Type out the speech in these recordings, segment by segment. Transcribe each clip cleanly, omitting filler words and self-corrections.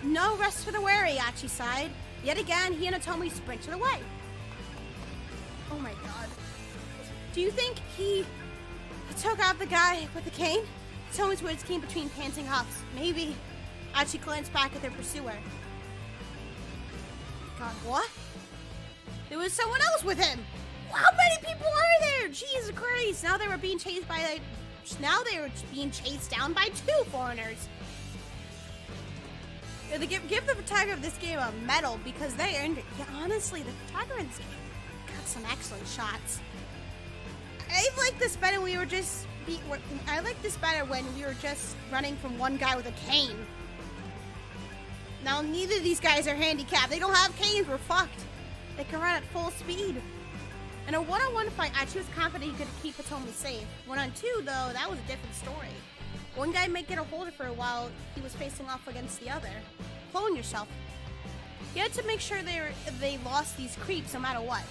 good. No rest for the weary, Achi sighed. Yet again, he and Otomi sprinted away. Oh my god. Do you think he took out the guy with the cane? Otomi's words came between panting huffs. Maybe. Achi glanced back at their pursuer. God, what? There was someone else with him. How many people are there? Jesus Christ! Now they were being chased down by 2 foreigners. Give the photographer of this game a medal because they earned it. Yeah, honestly, the photographer in this game got some excellent shots. I like this better when we were just running from one guy with a cane. Now neither of these guys are handicapped. They don't have canes. We're fucked. They can run at full speed. In a one-on-one fight, Achi was confident he could keep Otomi safe. 1-on-2, though, that was a different story. One guy might get a hold of her while he was facing off against the other. Clone yourself. You had to make sure they lost these creeps no matter what.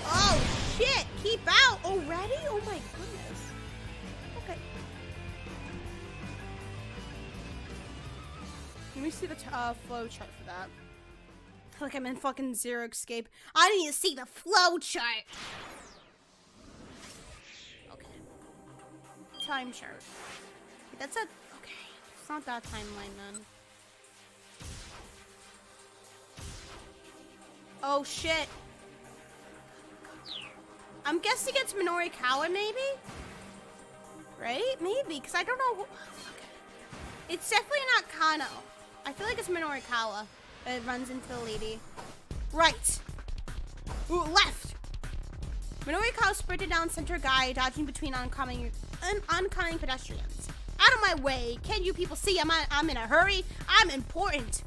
Oh, shit! Keep out! Already? Oh my goodness. Okay. Let me see the flow chart for that. I feel like I'm in fucking Zero Escape. I need to see the flow chart. Okay. Time chart. Wait, that's a... Okay. It's not that timeline then. Oh shit. I'm guessing it's Minorikawa maybe? Right? Maybe, because I don't know. Okay. It's definitely not Kano. I feel like it's Minorikawa. It runs into the lady. Right. Ooh, left. Minorikawa sprinted down Center Guy, dodging between oncoming pedestrians. Out of my way. Can't you people see I'm in a hurry? I'm important.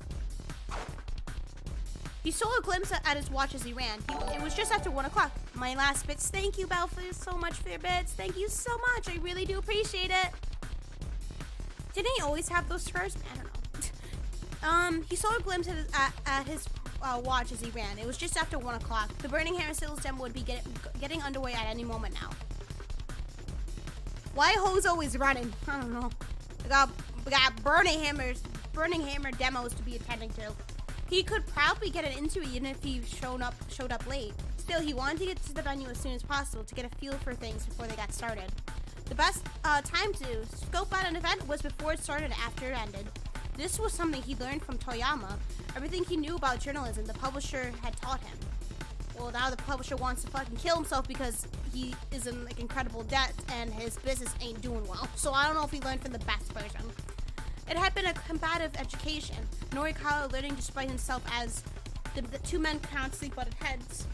He stole a glimpse at his watch as he ran. It was just after 1 o'clock. My last bits. Thank you, Belfast, so much for your bits. Thank you so much. I really do appreciate it. Didn't he always have those scars? I don't know. He saw a glimpse at his watch as he ran. It was just after 1 o'clock. The Burning Hammer Sales demo would be getting underway at any moment now. Why Ho's always running? I don't know. We got Burning Hammer demos to be attending to. He could probably get it into it even if he showed up late. Still, he wanted to get to the venue as soon as possible to get a feel for things before they got started. The best time to scope out an event was before it started and after it ended. This was something he learned from Toyama. Everything he knew about journalism, the publisher had taught him. Well, now the publisher wants to fucking kill himself because he is in like incredible debt and his business ain't doing well. So I don't know if he learned from the best person. It had been a combative education. Norikawa learning despite himself as the 2 men constantly butted heads.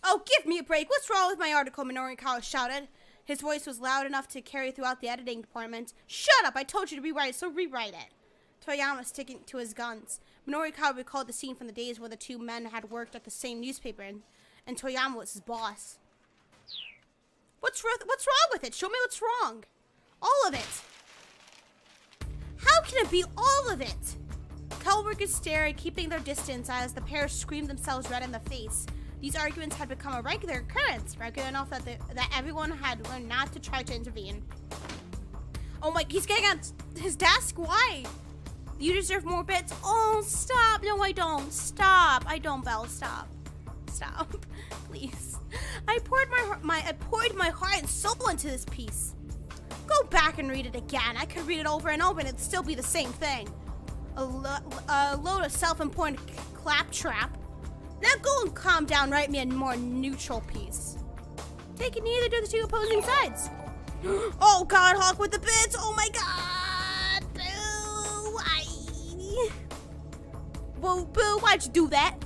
Oh, give me a break. What's wrong with my article? Norikawa shouted. His voice was loud enough to carry throughout the editing department. Shut up! I told you to rewrite it, so rewrite it. Toyama sticking to his guns. Minorikawa recalled the scene from the days where the 2 men had worked at the same newspaper and Toyama was his boss. What's wrong with it? Show me what's wrong. All of it. How can it be all of it? Co-workers stared, keeping their distance as the pair screamed themselves red in the face. These arguments had become a regular occurrence, regular enough that everyone had learned not to try to intervene. Oh my, he's getting at his desk? Why? You deserve more bits. Oh, stop. No, I don't. Stop. I don't, Belle. Stop. Stop. Please. I poured my heart and soul into this piece. Go back and read it again. I could read it over and over and it'd still be the same thing. A load of self-important claptrap. Now go and calm down, write me a more neutral piece. Take it, neither do the 2 opposing sides. Oh God, Hawk with the bits! Oh my God! Boo! Whoa, Boo, why'd you do that?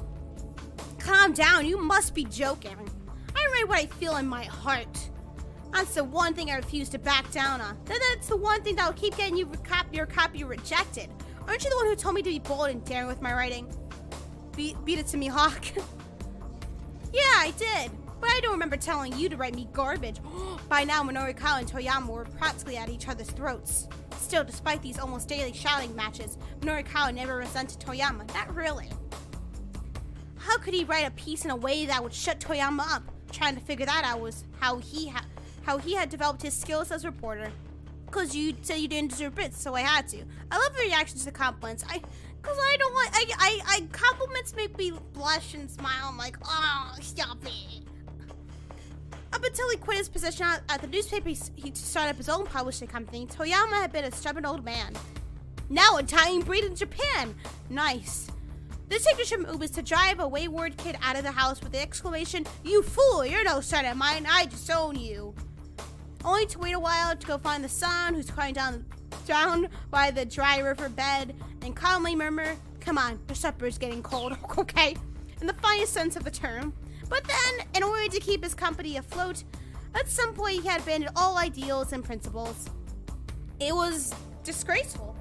Calm down, you must be joking. I write what I feel in my heart. That's the one thing I refuse to back down on. That's the one thing that'll keep getting your copy rejected. Aren't you the one who told me to be bold and daring with my writing? Beat it to me, Hawk. Yeah, I did. But I don't remember telling you to write me garbage. By now, Minorikawa and Toyama were practically at each other's throats. Still, despite these almost daily shouting matches, Minorikawa never resented Toyama. Not really. How could he write a piece in a way that would shut Toyama up? Trying to figure that out was how he had developed his skills as a reporter. Because you said you didn't deserve bits, so I had to. I love the reaction to the compliments. Because I don't want, compliments make me blush and smile. I'm like, oh, stop it. Up until he quit his position at the newspaper, he started up his own publishing company. Toyama had been a stubborn old man. Now a dying breed in Japan. Nice. This signature move is to drive a wayward kid out of the house with the exclamation, "You fool, you're no son of mine, I disown you." Only to wait a while to go find the son who's crying down by the dry river bed and calmly murmur, "Come on, your supper is getting cold," okay? In the finest sense of the term. But then, in order to keep his company afloat, at some point he had abandoned all ideals and principles. It was disgraceful.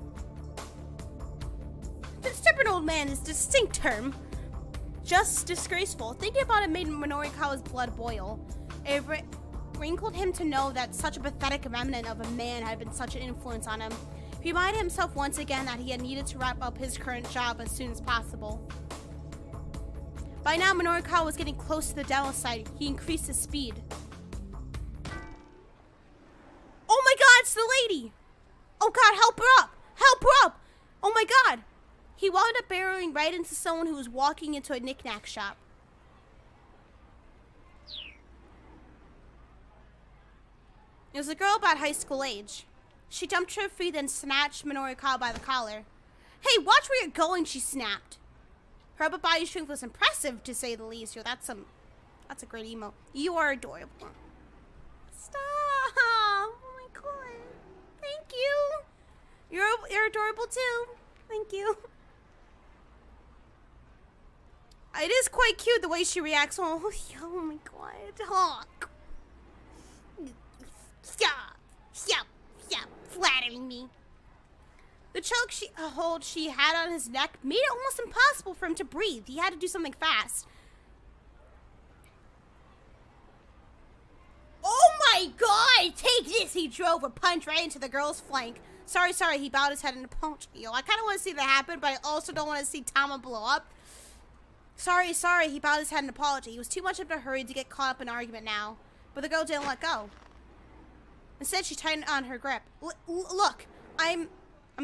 The stubborn old man is a distinct term. Just disgraceful. Thinking about it made Minorikawa's blood boil. It wrinkled him to know that such a pathetic remnant of a man had been such an influence on him. He reminded himself once again that he had needed to wrap up his current job as soon as possible. By now, Minorikawa was getting close to the demo site. He increased his speed. Oh my god, it's the lady! Oh god, help her up! Help her up! Oh my god! He wound up barreling right into someone who was walking into a knick-knack shop. It was a girl about high school age. She jumped to her feet and snatched Minorikawa by the collar. "Hey, watch where you're going," she snapped. Her upper body strength was impressive, to say the least. Yo, that's a great emo. You are adorable. Stop! Oh my god. Thank you. You're adorable too. Thank you. It is quite cute the way she reacts. Oh my god. Talk. Stop flattering me. The choke hold she had on his neck made it almost impossible for him to breathe. He had to do something fast. Oh my god! Take this! He drove a punch right into the girl's flank. Sorry, he bowed his head in apology. Yo, I kind of want to see that happen, but I also don't want to see Tama blow up. Sorry, he bowed his head in apology. He was too much of a hurry to get caught up in an argument now. But the girl didn't let go. Instead, she tightened on her grip. Look, I'm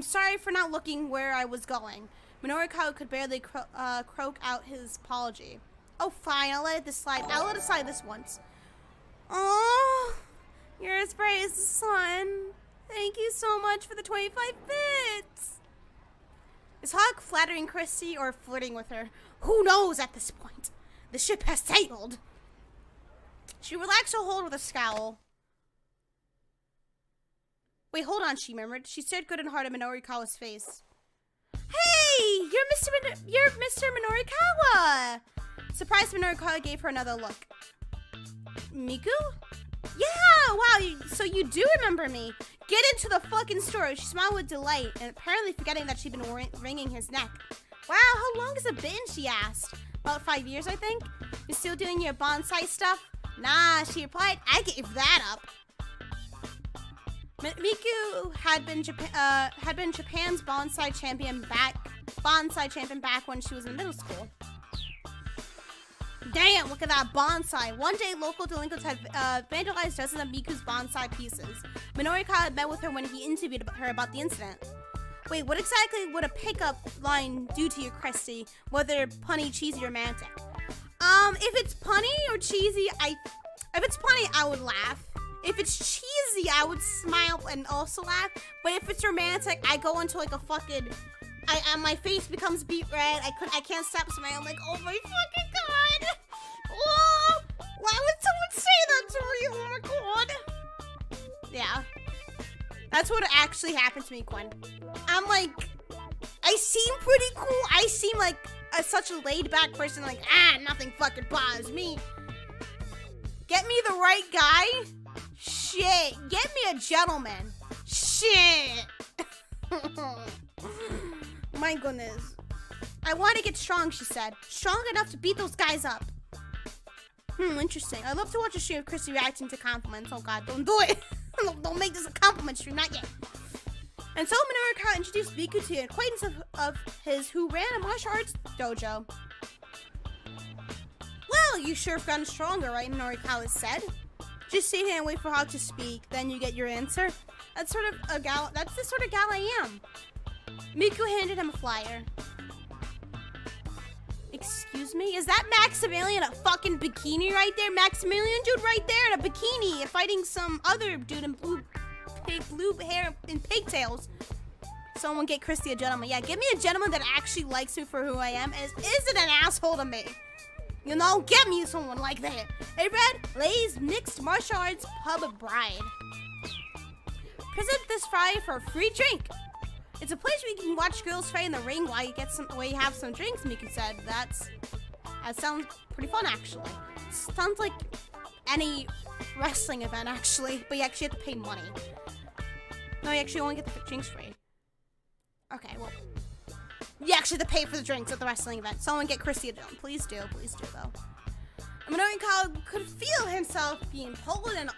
sorry for not looking where I was going. Minorikawa could barely croak out his apology. Oh, fine, I'll let it slide. I'll let it slide this once. Oh, you're as bright as the sun. Thank you so much for the 25 bits. Is Hawk flattering Christy or flirting with her? Who knows at this point? The ship has sailed. She relaxed her hold with a scowl. Wait, hold on, she murmured. She stared good and hard at Minorikawa's face. Hey, you're Mr. Minorikawa. Surprised, Minorikawa gave her another look. Miku? Yeah, wow, so you do remember me. Get into the fucking store. She smiled with delight and apparently forgetting that she'd been wringing his neck. Wow, how long has it been, she asked. About 5 years, I think. You still doing your bonsai stuff? Nah, she replied, I gave that up. Miku had been Japan's bonsai champion back when she was in middle school. Damn, look at that bonsai. One day, local delinquents had vandalized dozens of Miku's bonsai pieces. Minorikawa had met with her when he interviewed her about the incident. Wait, what exactly would a pickup line do to you, Christy? Whether punny, cheesy, or romantic? If it's punny or cheesy, if it's punny, I would laugh. If it's cheesy, I would smile and also laugh. But if it's romantic, I go into like a fucking, my face becomes beet red. I can't stop smiling. I'm like, oh my fucking god! Oh, why would someone say that to me? Oh my god! Yeah, that's what actually happened to me, Quinn. I'm like, I seem pretty cool. I seem like such a laid-back person. Like, nothing fucking bothers me. Get me the right guy. Shit, get me a gentleman. Shit. My goodness. I want to get strong, she said. Strong enough to beat those guys up. Interesting. I'd love to watch a stream of Christy reacting to compliments. Oh god, don't do it. Don't make this a compliment stream, not yet. And so Minorikawa introduced Miku to an acquaintance of his who ran a martial arts dojo. Well, you sure have gotten stronger, right? Minorikawa said. Just sit here and wait for Hawk to speak, then you get your answer. That's sort of a gal. That's the sort of gal I am. Miku handed him a flyer. Excuse me? Is that Maximilian a fucking bikini right there? Maximilian dude right there in a bikini fighting some other dude in blue hair and pigtails. Someone get Christy a gentleman. Yeah, give me a gentleman that actually likes me for who I am and isn't an asshole to me. You know, get me someone like that. Hey, Red, Lay's mixed martial arts pub bride. Present this Friday for a free drink. It's a place where you can watch girls fight in the ring while you have some drinks, Miku said. That sounds pretty fun, actually. It sounds like any wrestling event, actually. But you actually have to pay money. No, you actually only get the drinks free. Okay, well. You actually have to pay for the drinks at the wrestling event. Someone get Christy a gentleman. Please do, though. Minoru Kyle could feel himself being pulled in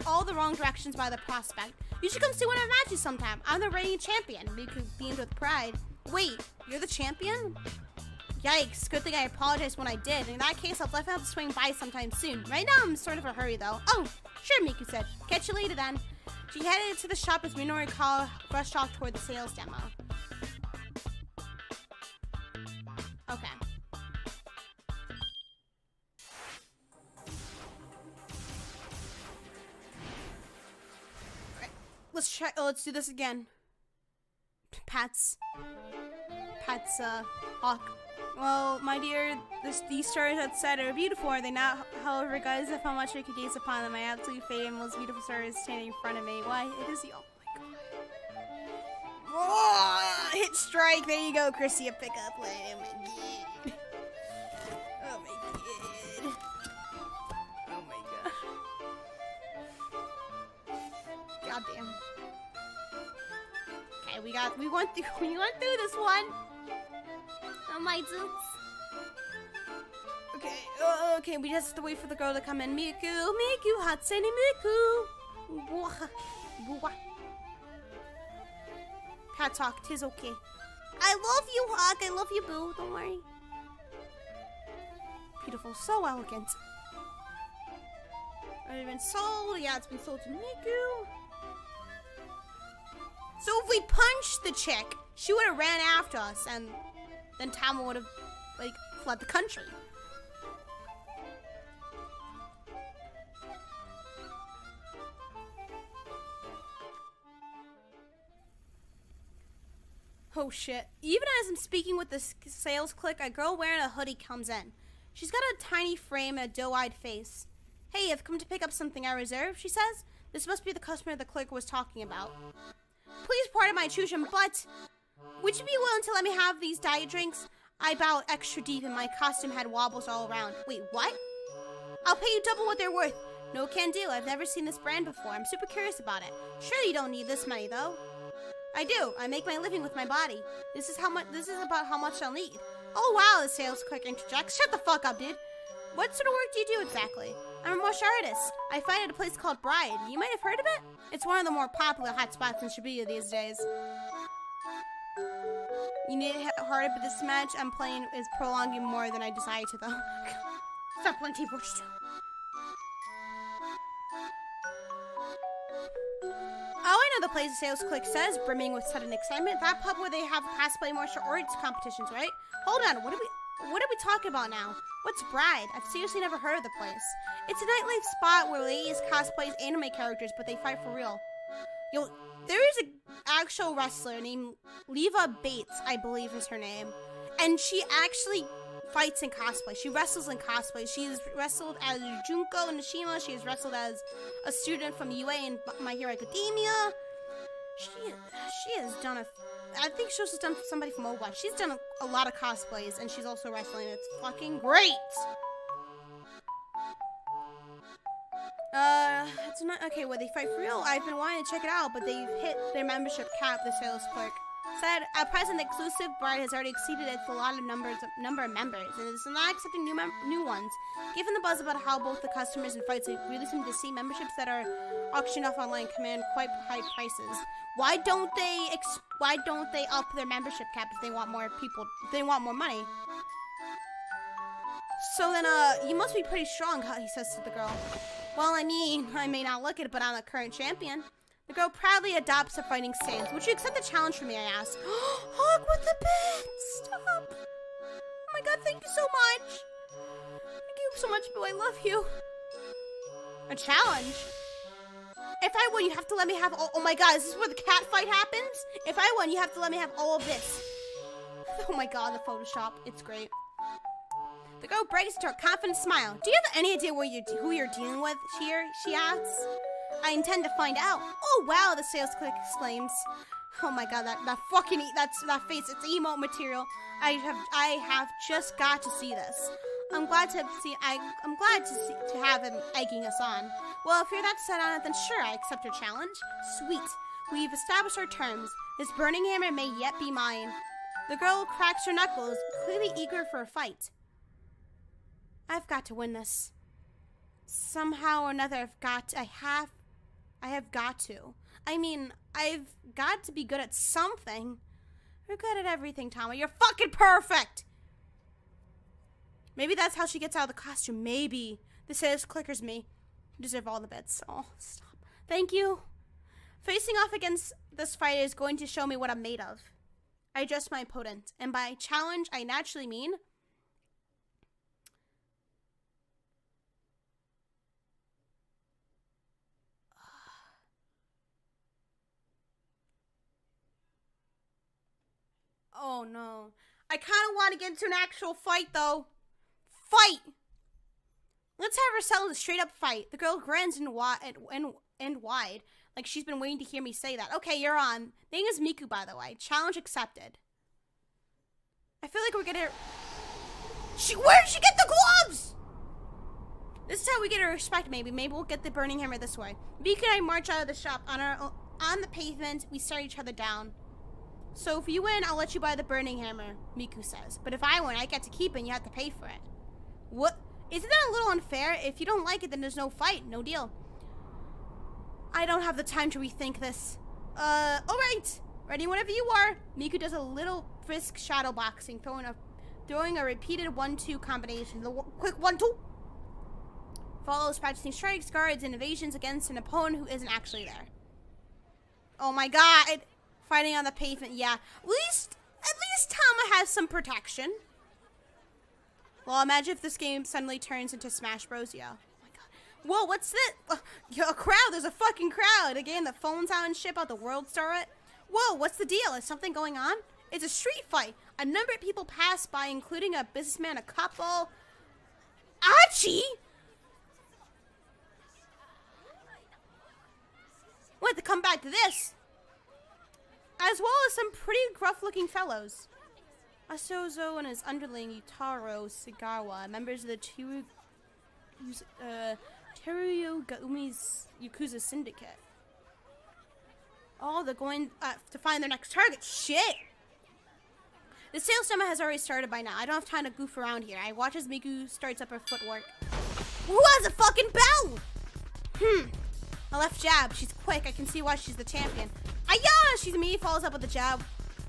all the wrong directions by the prospect. You should come see one of my matches sometime. I'm the reigning champion. Miku beamed with pride. Wait, you're the champion? Yikes, good thing I apologized when I did. In that case, I'll definitely have to swing by sometime soon. Right now, I'm in sort of a hurry, though. Oh, sure, Miku said. Catch you later, then. She headed to the shop as Minoru Kyle rushed off toward the sales demo. Okay. Let's do this again. Pat's Hawk. Well, my dear, these stars outside are beautiful, are they not? However, regardless of how much I could gaze upon them, my absolute favorite and most beautiful star is standing in front of me. Why, it is the, oh my god. Oh, hit strike, there you go, Chrissy, a pickup line. Oh my god. Oh my god. Oh my god. God damn. Okay, we went through this one. Oh my dudes. Okay, we just have to wait for the girl to come in. Miku, Hatsune Miku. Pat talk, 'tis okay. I love you, Hawk. I love you, boo. Don't worry. Beautiful, so elegant. It's been sold. Yeah, it's been sold to Miku. So if we punched the chick, she would have ran after us, and then Tama would have, like, fled the country. Oh shit. Even as I'm speaking with the sales clerk, a girl wearing a hoodie comes in. She's got a tiny frame and a doe-eyed face. Hey, I've come to pick up something I reserved, she says. This must be the customer the clerk was talking about. Please pardon my intrusion, but would you be willing to let me have these diet drinks? I bowed extra deep and my costume had wobbles all around. Wait, what? I'll pay you double what they're worth. No can do. I've never seen this brand before. I'm super curious about it. Surely you don't need this money, though. I do. I make my living with my body. This is about how much I'll need. Oh wow, the sales clerk interjects. Shut the fuck up, dude. What sort of work do you do exactly? I'm a martial artist. I fight at a place called Bride. You might have heard of it? It's one of the more popular hotspots in Shibuya these days. You need it harder, but this match I'm playing is prolonging more than I desire to, though. Stop playing keyboard. Oh, I know the place, the sales clerk says, brimming with sudden excitement. That pub where they have cosplay martial arts competitions, right? Hold on, what are we talking about now? What's Bride? I've seriously never heard of the place. It's a nightlife spot where ladies cosplay anime characters, but they fight for real. Yo, there is an actual wrestler named Leva Bates, I believe is her name. And she actually fights in cosplay. She wrestles in cosplay. She's wrestled as Junko Nishima. She has wrestled as a student from UA in My Hero Academia. She has done I think she was done for somebody from Overwatch. She's done a lot of cosplays, and she's also wrestling. It's fucking great. It's not okay. Where they fight for real? I've been wanting to check it out, but they've hit their membership cap. The sales clerk said, "At present, exclusive Bride has already exceeded its allotted number of members, and it's not accepting new ones. Given the buzz about how both the customers and fights really seem to see memberships that are auctioned off online command quite high prices. Why don't they up their membership cap if they want more people? If they want more money." So then, you must be pretty strong, he says to the girl. Well, I mean, I may not look it, but I'm a current champion. The girl proudly adopts a fighting stance. Would you accept the challenge from me, I ask. Hug with the bit! Stop! Oh my god, thank you so much! Thank you so much, Boo, I love you. A challenge? If I win, you have to let me have all— oh my god, is this where the cat fight happens? If I win, you have to let me have all of this. Oh my god, the Photoshop, it's great. The girl breaks into a confident smile. Do you have any idea who you're dealing with here? She asks. I intend to find out. Oh wow, the sales clerk exclaims. Oh my god, that fucking that face, it's emote material. I have just got to see this. I'm glad to have him egging us on. Well, if you're that set on it, then sure, I accept your challenge. Sweet. We've established our terms. This burning hammer may yet be mine. The girl cracks her knuckles, clearly eager for a fight. I've got to win this. Somehow or another, I have got to. I mean, I've got to be good at something. You're good at everything, Tama. You're fucking perfect! Maybe that's how she gets out of the costume. Maybe. This is clickers me. You deserve all the bits. Oh, stop. Thank you. Facing off against this fight is going to show me what I'm made of. I adjust my opponent. And by challenge, I naturally mean... oh no. I kind of want to get into an actual fight though. Fight! Let's have her settle a straight up fight. The girl grins and wide, like she's been waiting to hear me say that. Okay, you're on. Name is Miku, by the way. Challenge accepted. I feel like we're gonna... where did she get the gloves? This is how we get her respect, maybe. Maybe we'll get the burning hammer this way. Miku and I march out of the shop. On the pavement, we stare each other down. So if you win, I'll let you buy the burning hammer, Miku says. But if I win, I get to keep it and you have to pay for it. What? Isn't that a little unfair? If you don't like it, then there's no fight. No deal. I don't have the time to rethink this. Alright. Ready whenever you are. Miku does a little brisk shadow boxing, throwing a repeated 1-2 combination. The quick 1-2 follows practicing strikes, guards, and evasions against an opponent who isn't actually there. Oh my god. Fighting on the pavement, yeah. At least Tama has some protection. Well, imagine if this game suddenly turns into Smash Bros. Yeah. Oh my god. Whoa, what's this? A crowd. There's a fucking crowd. A game that phones out and ship out the world star it. Whoa, what's the deal? Is something going on? It's a street fight. A number of people pass by, including a businessman, a couple. Achi! Wait, to come back to this. As well as some pretty gruff-looking fellows. Asozo and his underling Yutaro Sagawa, members of the Teruyogami's Yakuza Syndicate. Oh, they're going to find their next target. Shit! The sales demo has already started by now. I don't have time to goof around here. I watch as Miku starts up her footwork. Who has a fucking bell? A left jab. She's quick. I can see why she's the champion. Aya! She immediately follows up with a jab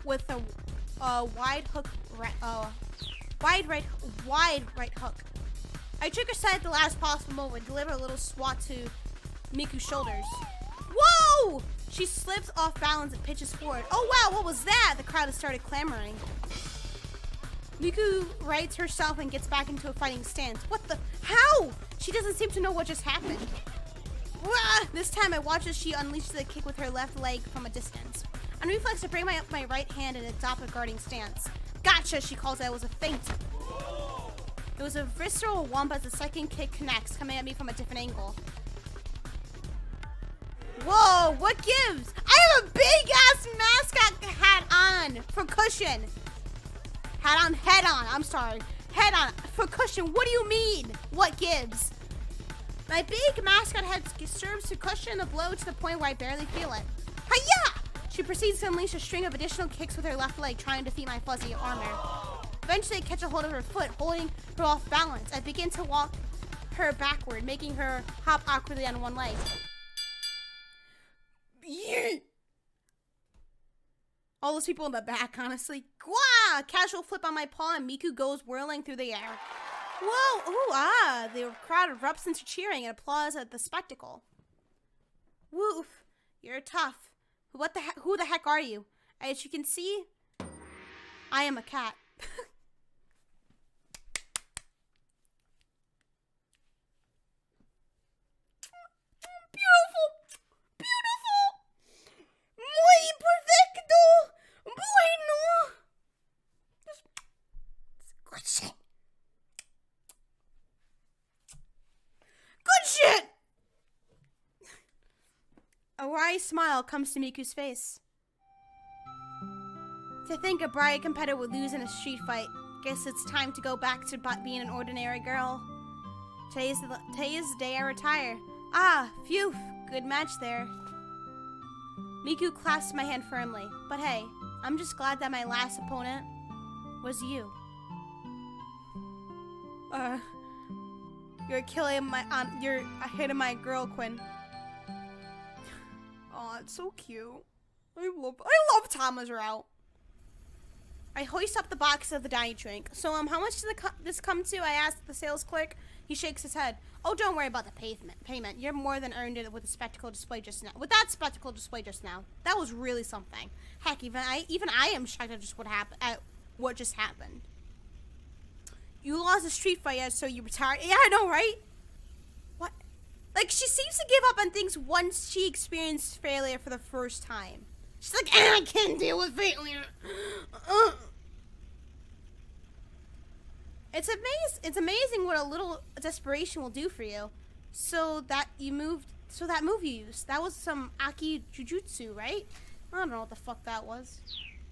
with a wide right hook. I trigger set at the last possible moment, deliver a little swat to Miku's shoulders. Whoa! She slips off balance and pitches forward. Oh wow, what was that? The crowd has started clamoring. Miku rights herself and gets back into a fighting stance. What the? How? She doesn't seem to know what just happened. This time I watch as she unleashes a kick with her left leg from a distance. On reflex, I bring my right hand and adopt a guarding stance. Gotcha, she calls it. It was a feint. It was a visceral wump as the second kick connects, coming at me from a different angle. Whoa, what gives? I have a big-ass mascot hat on for cushion. Head on, I'm sorry. Head on, for cushion, what do you mean? What gives? My big mascot head serves to cushion the blow to the point where I barely feel it. Hi-ya! She proceeds to unleash a string of additional kicks with her left leg, trying to defeat my fuzzy armor. Eventually, I catch a hold of her foot, holding her off balance. I begin to walk her backward, making her hop awkwardly on one leg. All those people in the back, honestly. Gwah! Casual flip on my paw, and Miku goes whirling through the air. Whoa! Ooh, the crowd erupts into cheering and applause at the spectacle. Woof. You're tough. What the heck? Who the heck are you? As you can see, I am a cat. Beautiful. Beautiful. Muy perfecto. Bueno. Good shit. Good shit. A wry smile comes to Miku's face. To think a bright competitor would lose in a street fight. Guess it's time to go back to being an ordinary girl. Today's the day I retire. Ah, phew. Good match there. Miku clasps my hand firmly. But hey, I'm just glad that my last opponent was you. You're killing my you're hitting my girl, Quinn. Oh, it's so cute. I love Tama's route. I hoist up the box of the diet drink. So, how much does this come to? I asked the sales clerk. He shakes his head. Oh, don't worry about the payment. You're more than earned it with the spectacle display just now. With that spectacle display just now, that was really something. Heck, even I am shocked at just what just happened. You lost a street fight, so you retired. Yeah, I know, right? What? Like, she seems to give up on things once she experienced failure for the first time. She's like, I can't deal with failure. It's amazing what a little desperation will do for you. So that move you used, that was some Aki Jujutsu, right? I don't know what the fuck that was.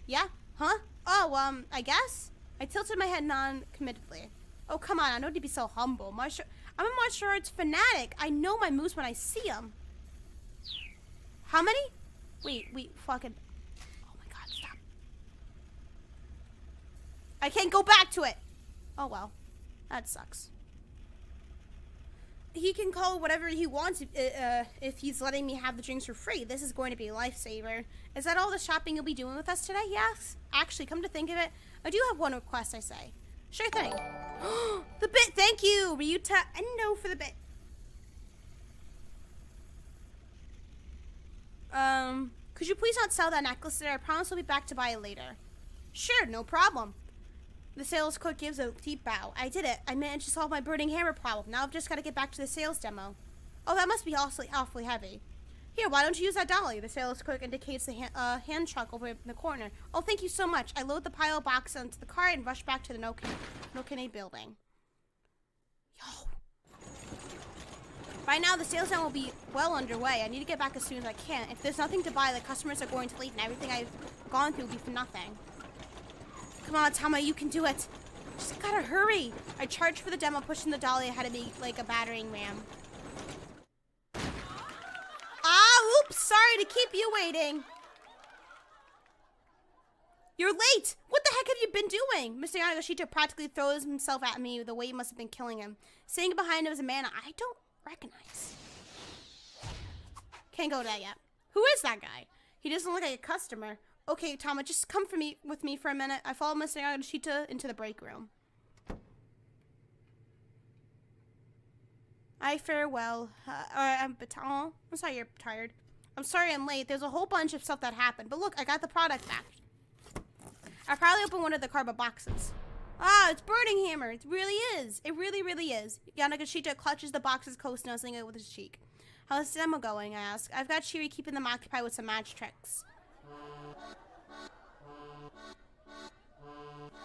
Yeah? Huh? Oh, I guess? I tilted my head non-committedly. Oh, come on, I don't need to be so humble. I'm a martial arts fanatic. I know my moves when I see them. How many? Wait, fucking... Oh my god, stop. I can't go back to it! Oh well. That sucks. He can call whatever he wants if he's letting me have the drinks for free. This is going to be a lifesaver. Is that all the shopping you'll be doing with us today? Yes. Actually, come to think of it, I do have one request, I say. Sure thing. The bit, thank you, Ryuta. And no for the bit. Could you please not sell that necklace today? I promise I'll be back to buy it later. Sure, no problem. The sales clerk gives a deep bow. I did it. I managed to solve my burning hammer problem. Now I've just got to get back to the sales demo. Oh, that must be awfully heavy. Here, why don't you use that dolly? The sales clerk indicates the hand truck over in the corner. Oh, thank you so much. I load the pile of boxes onto the car and rush back to the Nokane building. Yo. By now, the sales demo will be well underway. I need to get back as soon as I can. If there's nothing to buy, the customers are going to leave and everything I've gone through will be for nothing. Come on, Tama, you can do it. Just gotta hurry. I charged for the demo, pushing the dolly ahead of me like a battering ram. Ah, oops, sorry to keep you waiting. You're late. What the heck have you been doing? Mr. Yanagoshita practically throws himself at me. The weight must have been killing him. Sitting behind him is a man I don't recognize. Can't go there yet. Who is that guy? He doesn't look like a customer. Okay, Tama, just come with me for a minute. I follow Mr. Yanagoshita into the break room. I farewell. I'm sorry you're tired. I'm sorry I'm late. There's a whole bunch of stuff that happened. But look, I got the product back. I probably opened one of the cardboard boxes. Ah, it's burning hammer. It really is. It really, really is. Yanagoshita clutches the box's coat, nuzzling it with his cheek. How's the demo going, I ask. I've got Shiri keeping them occupied with some match tricks.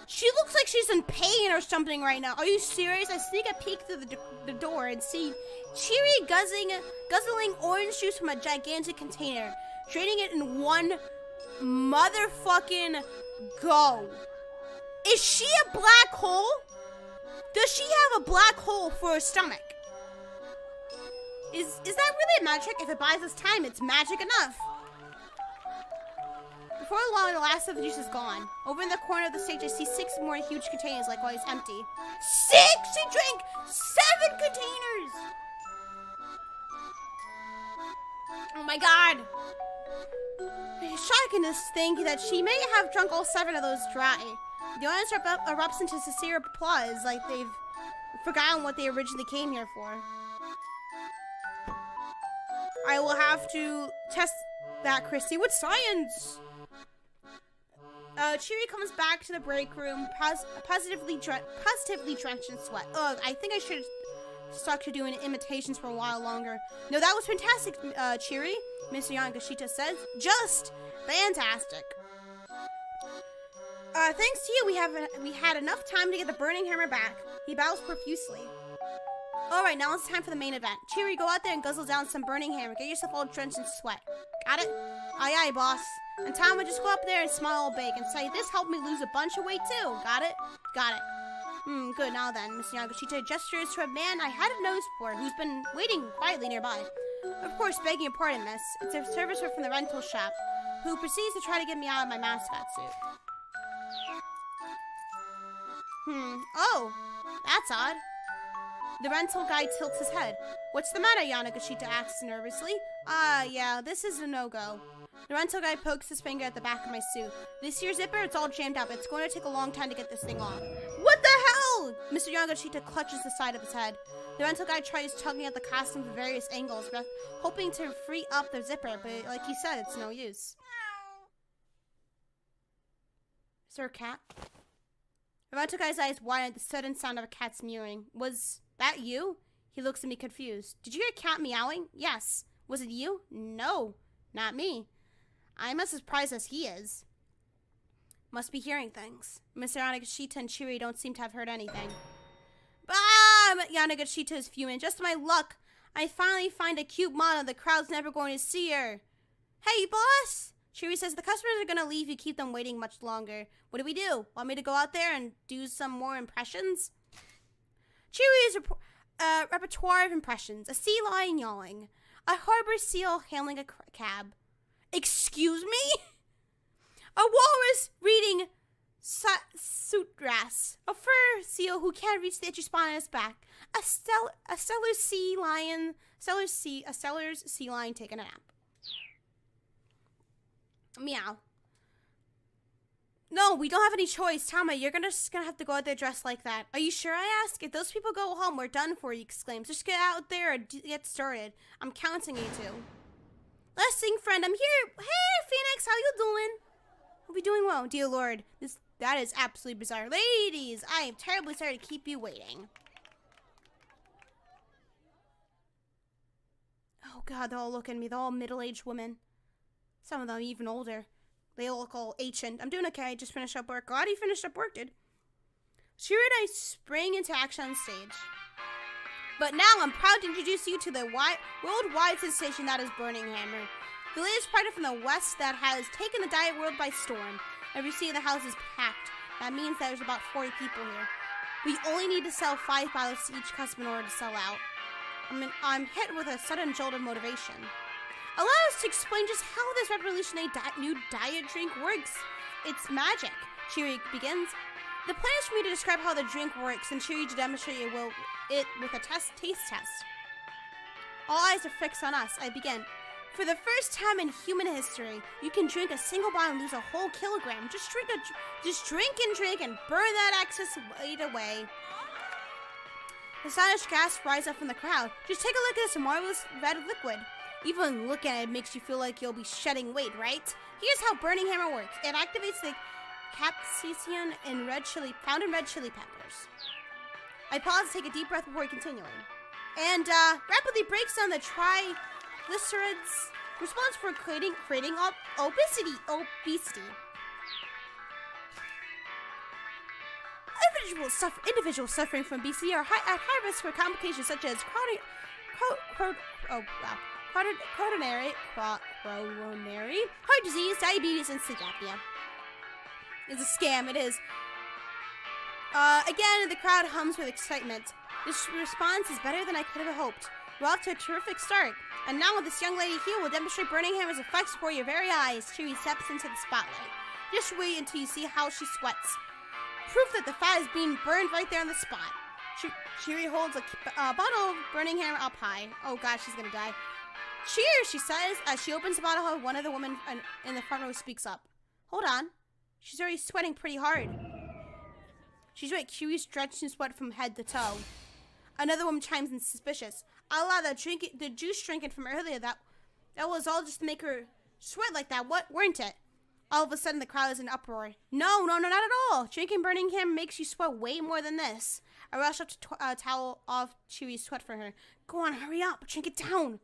She looks like she's in pain or something right now. Are you serious? I sneak a peek through the door and see Shiri guzzling orange juice from a gigantic container, draining it in one motherfucking go. Is she a black hole? Does she have a black hole for a stomach? Is that really a magic? If it buys us time, it's magic enough. Before long, the last of the juice is gone. Over in the corner of the stage, I see 6 more huge containers, likewise empty. 6? She drank 7 containers! Oh my god! It's shocking to think that she may have drunk all 7 of those dry. The audience erupts into sincere applause, like they've forgotten what they originally came here for. I will have to test that, Christy. What science? Cheery comes back to the break room, positively drenched in sweat. Ugh, I think I should have stuck to doing imitations for a while longer. No, that was fantastic, Cheery, Mr. Yamagashita says. Just fantastic. Thanks to you, we had enough time to get the burning hammer back. He bows profusely. Alright, now it's time for the main event. Cheery, go out there and guzzle down some burning hammer. Get yourself all drenched in sweat. Got it? Aye, aye, boss. And Tom would just go up there and smile all big and say, this helped me lose a bunch of weight too. Got it? Got it. Good. Now then, Mr. Yamagashita gestures to a man I hadn't noticed before who's been waiting quietly nearby. Of course, begging your pardon, miss. It's a servicer from the rental shop who proceeds to try to get me out of my mascot suit. Oh, that's odd. The rental guy tilts his head. What's the matter, Yamagashita asks nervously. Yeah, this is a no-go. The rental guy pokes his finger at the back of my suit. This here zipper, it's all jammed up. It's going to take a long time to get this thing off. What the hell? Mr. Yamagashita clutches the side of his head. The rental guy tries tugging at the costume from various angles, hoping to free up the zipper, but like he said, it's no use. Is there a cat? The rental guy's eyes widen at the sudden sound of a cat's mewing. Was that you? He looks at me confused. Did you hear a cat meowing? Yes. Was it you? No, not me. I'm as surprised as he is. Must be hearing things. Mr. Yamagashita and Cheery don't seem to have heard anything. Yamagashita is fuming. Just my luck. I finally find a cute model. The crowd's never going to see her. Hey, boss! Cheery says the customers are going to leave if you keep them waiting much longer. What do we do? Want me to go out there and do some more impressions? Cheery's repertoire of impressions. A sea lion yawning. A harbor seal hailing a cab. Excuse me? A walrus reading sutras. A fur seal who can't reach the itchy spot on his back. A stellar's sea lion taking a nap. Meow. No, we don't have any choice. Tama, you're just gonna have to go out there dressed like that. Are you sure, I ask? If those people go home, we're done for, he exclaims. Just get out there and get started. I'm counting you two. Let's sing, friend. I'm here. Hey, Phoenix, how you doing? Hope you're doing well. Dear Lord, that is absolutely bizarre. Ladies, I am terribly sorry to keep you waiting. Oh, God, they're all looking at me. They're all middle-aged women. Some of them even older. They look all ancient. I'm doing okay. I just finished up work. Glad he finished up work, dude. Cheery and I spring into action on stage. But now I'm proud to introduce you to the worldwide sensation that is Burning Hammer. The latest product from the West that has taken the diet world by storm. Every seat in the house is packed. That means that there's about 40 people here. We only need to sell 5 bottles to each customer in order to sell out. I'm hit with a sudden jolt of motivation. Allow us to explain just how this revolutionary new diet drink works. It's magic. Cheery begins. The plan is for me to describe how the drink works and Cheery to demonstrate it with a taste test. All eyes are fixed on us. I begin. For the first time in human history, you can drink a single bottle and lose a whole kilogram. Just drink and burn that excess weight away. Astonished gasps rise up from the crowd. Just take a look at this marvelous red liquid. Even looking at it makes you feel like you'll be shedding weight, right? Here's how Burning Hammer works. It activates the capsaicin in found in red chili peppers. I pause to take a deep breath before continuing. And rapidly breaks down the triglycerides responsible for creating obesity. Individuals suffering from obesity are at high risk for complications such as coronary heart disease, diabetes, and sleep apnea. It's a scam, it is. Again, the crowd hums with excitement. This response is better than I could have hoped. We're off to a terrific start. And now this young lady here will demonstrate Burning Hammer's effects before your very eyes. Cheery steps into the spotlight. Just wait until you see how she sweats. Proof that the fat is being burned right there on the spot. Cheery holds a bottle of Burning Hammer up high. Oh God, she's gonna die. Cheers, she says, as she opens the bottle. One of the women in the front row speaks up. Hold on. She's already sweating pretty hard. She's right. Cheery's drenched in sweat from head to toe. Another woman chimes in suspicious. Allah, the juice drinking from earlier, that was all just to make her Sweat like that, weren't it? All of a sudden, the crowd is in uproar. No, not at all. Drinking burning ham makes you sweat way more than this. I rush up to towel off Chewy's sweat for her. Go on, hurry up. Drink it down.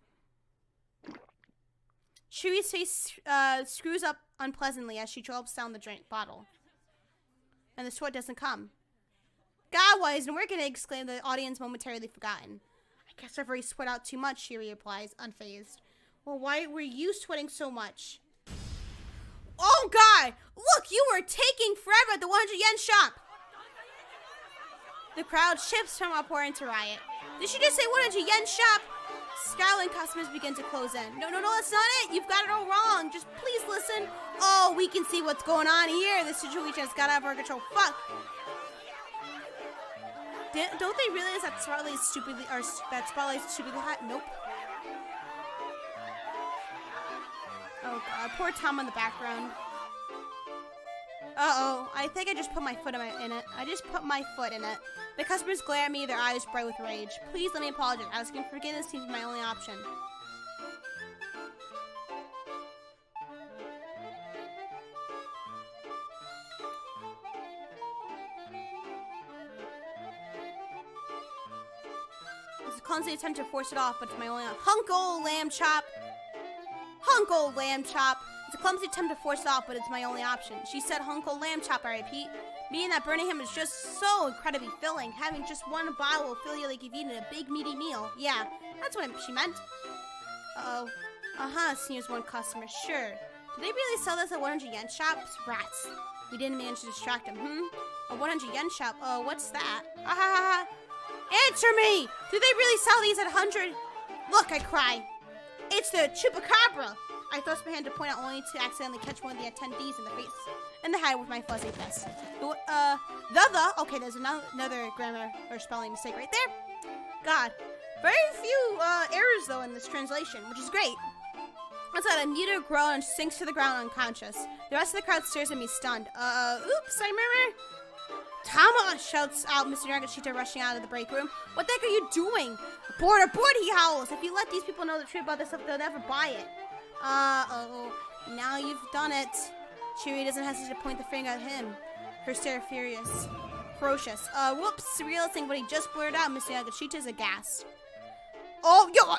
Chewy's face screws up unpleasantly as she drops down the drink bottle. And the sweat doesn't come. God, why isn't working? Exclaimed the audience, momentarily forgotten. I guess I've already sweat out too much, Chewy replies, unfazed. Well, why were you sweating so much? Oh, God! Look, you were taking forever at the 100 yen shop! The crowd shifts from uproar into riot. Did she just say 100 yen shop? Scowling customers begin to close in. No, that's not it. You've got it all wrong. Just please listen. Oh, we can see what's going on here. This situation has got out of our control. Fuck. Don't they realize that Spotlight is stupidly hot? Nope. Oh God, poor Tom in the background. Uh-oh, I think I just put my foot in it. I just put my foot in it. The customers glare at me, their eyes bright with rage. Please let me apologize. Asking forgiveness seems my only option. It's a clumsy attempt to force it off, but it's my only option. Hunk old lamb chop! Hunk old lamb chop! It's a clumsy attempt to force it off, but it's my only option. She said hunk old lamb chop, I repeat. Meaning that burning him is just so incredibly filling. Having just one bottle will fill you like you've eaten a big meaty meal. Yeah, that's what she meant. Uh-oh. Uh-huh, sneers one customer. Sure. Do they really sell this at 100 yen shops? Rats. We didn't manage to distract him. A 100 yen shop? Oh, what's that? Ah ha ha ha. Answer me! Do they really sell these at 100? Look, I cry. It's the chupacabra. I thrust my hand to point out only to accidentally catch one of the attendees in the face. In the head with my fuzzy fist. Okay, there's another grammar or spelling mistake right there. God. Very few errors, though, in this translation, which is great. Outside, a muted groan and sinks to the ground unconscious. The rest of the crowd stares at me stunned. Oops, I murmur. Tama! Shouts out Mr. Nagashita, rushing out of the break room. What the heck are you doing? Abort, he howls. If you let these people know the truth about this stuff, they'll never buy it. Uh-oh. Now you've done it. Chewy doesn't hesitate to point the finger at him. Her stare ferocious. Whoops, realizing what he just blurted out, Mr. Nagashita's aghast. Oh, yo!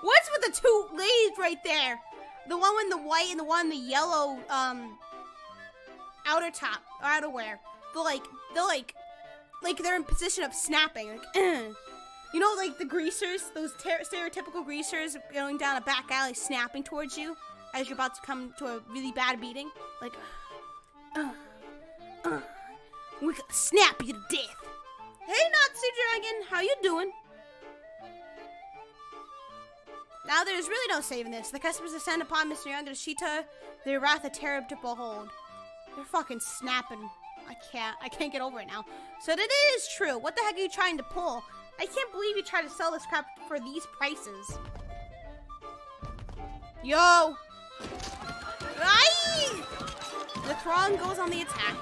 What's with the two ladies right there? The one in the white and the one in the yellow, outer top, or outerwear. They're in position of snapping. Like, you know, like the greasers, those stereotypical greasers going down a back alley snapping towards you as you're about to come to a really bad beating. Like, we could snap you to death. Hey, Nazi Dragon, how you doing? Now there's really no saving this. The customers descend upon Mr. Yamashita, their wrath a terror to behold. They're fucking snapping. I can't get over it now. So that is true. What the heck are you trying to pull? I can't believe you tried to sell this crap for these prices. Yo! Aye! The throng goes on the attack.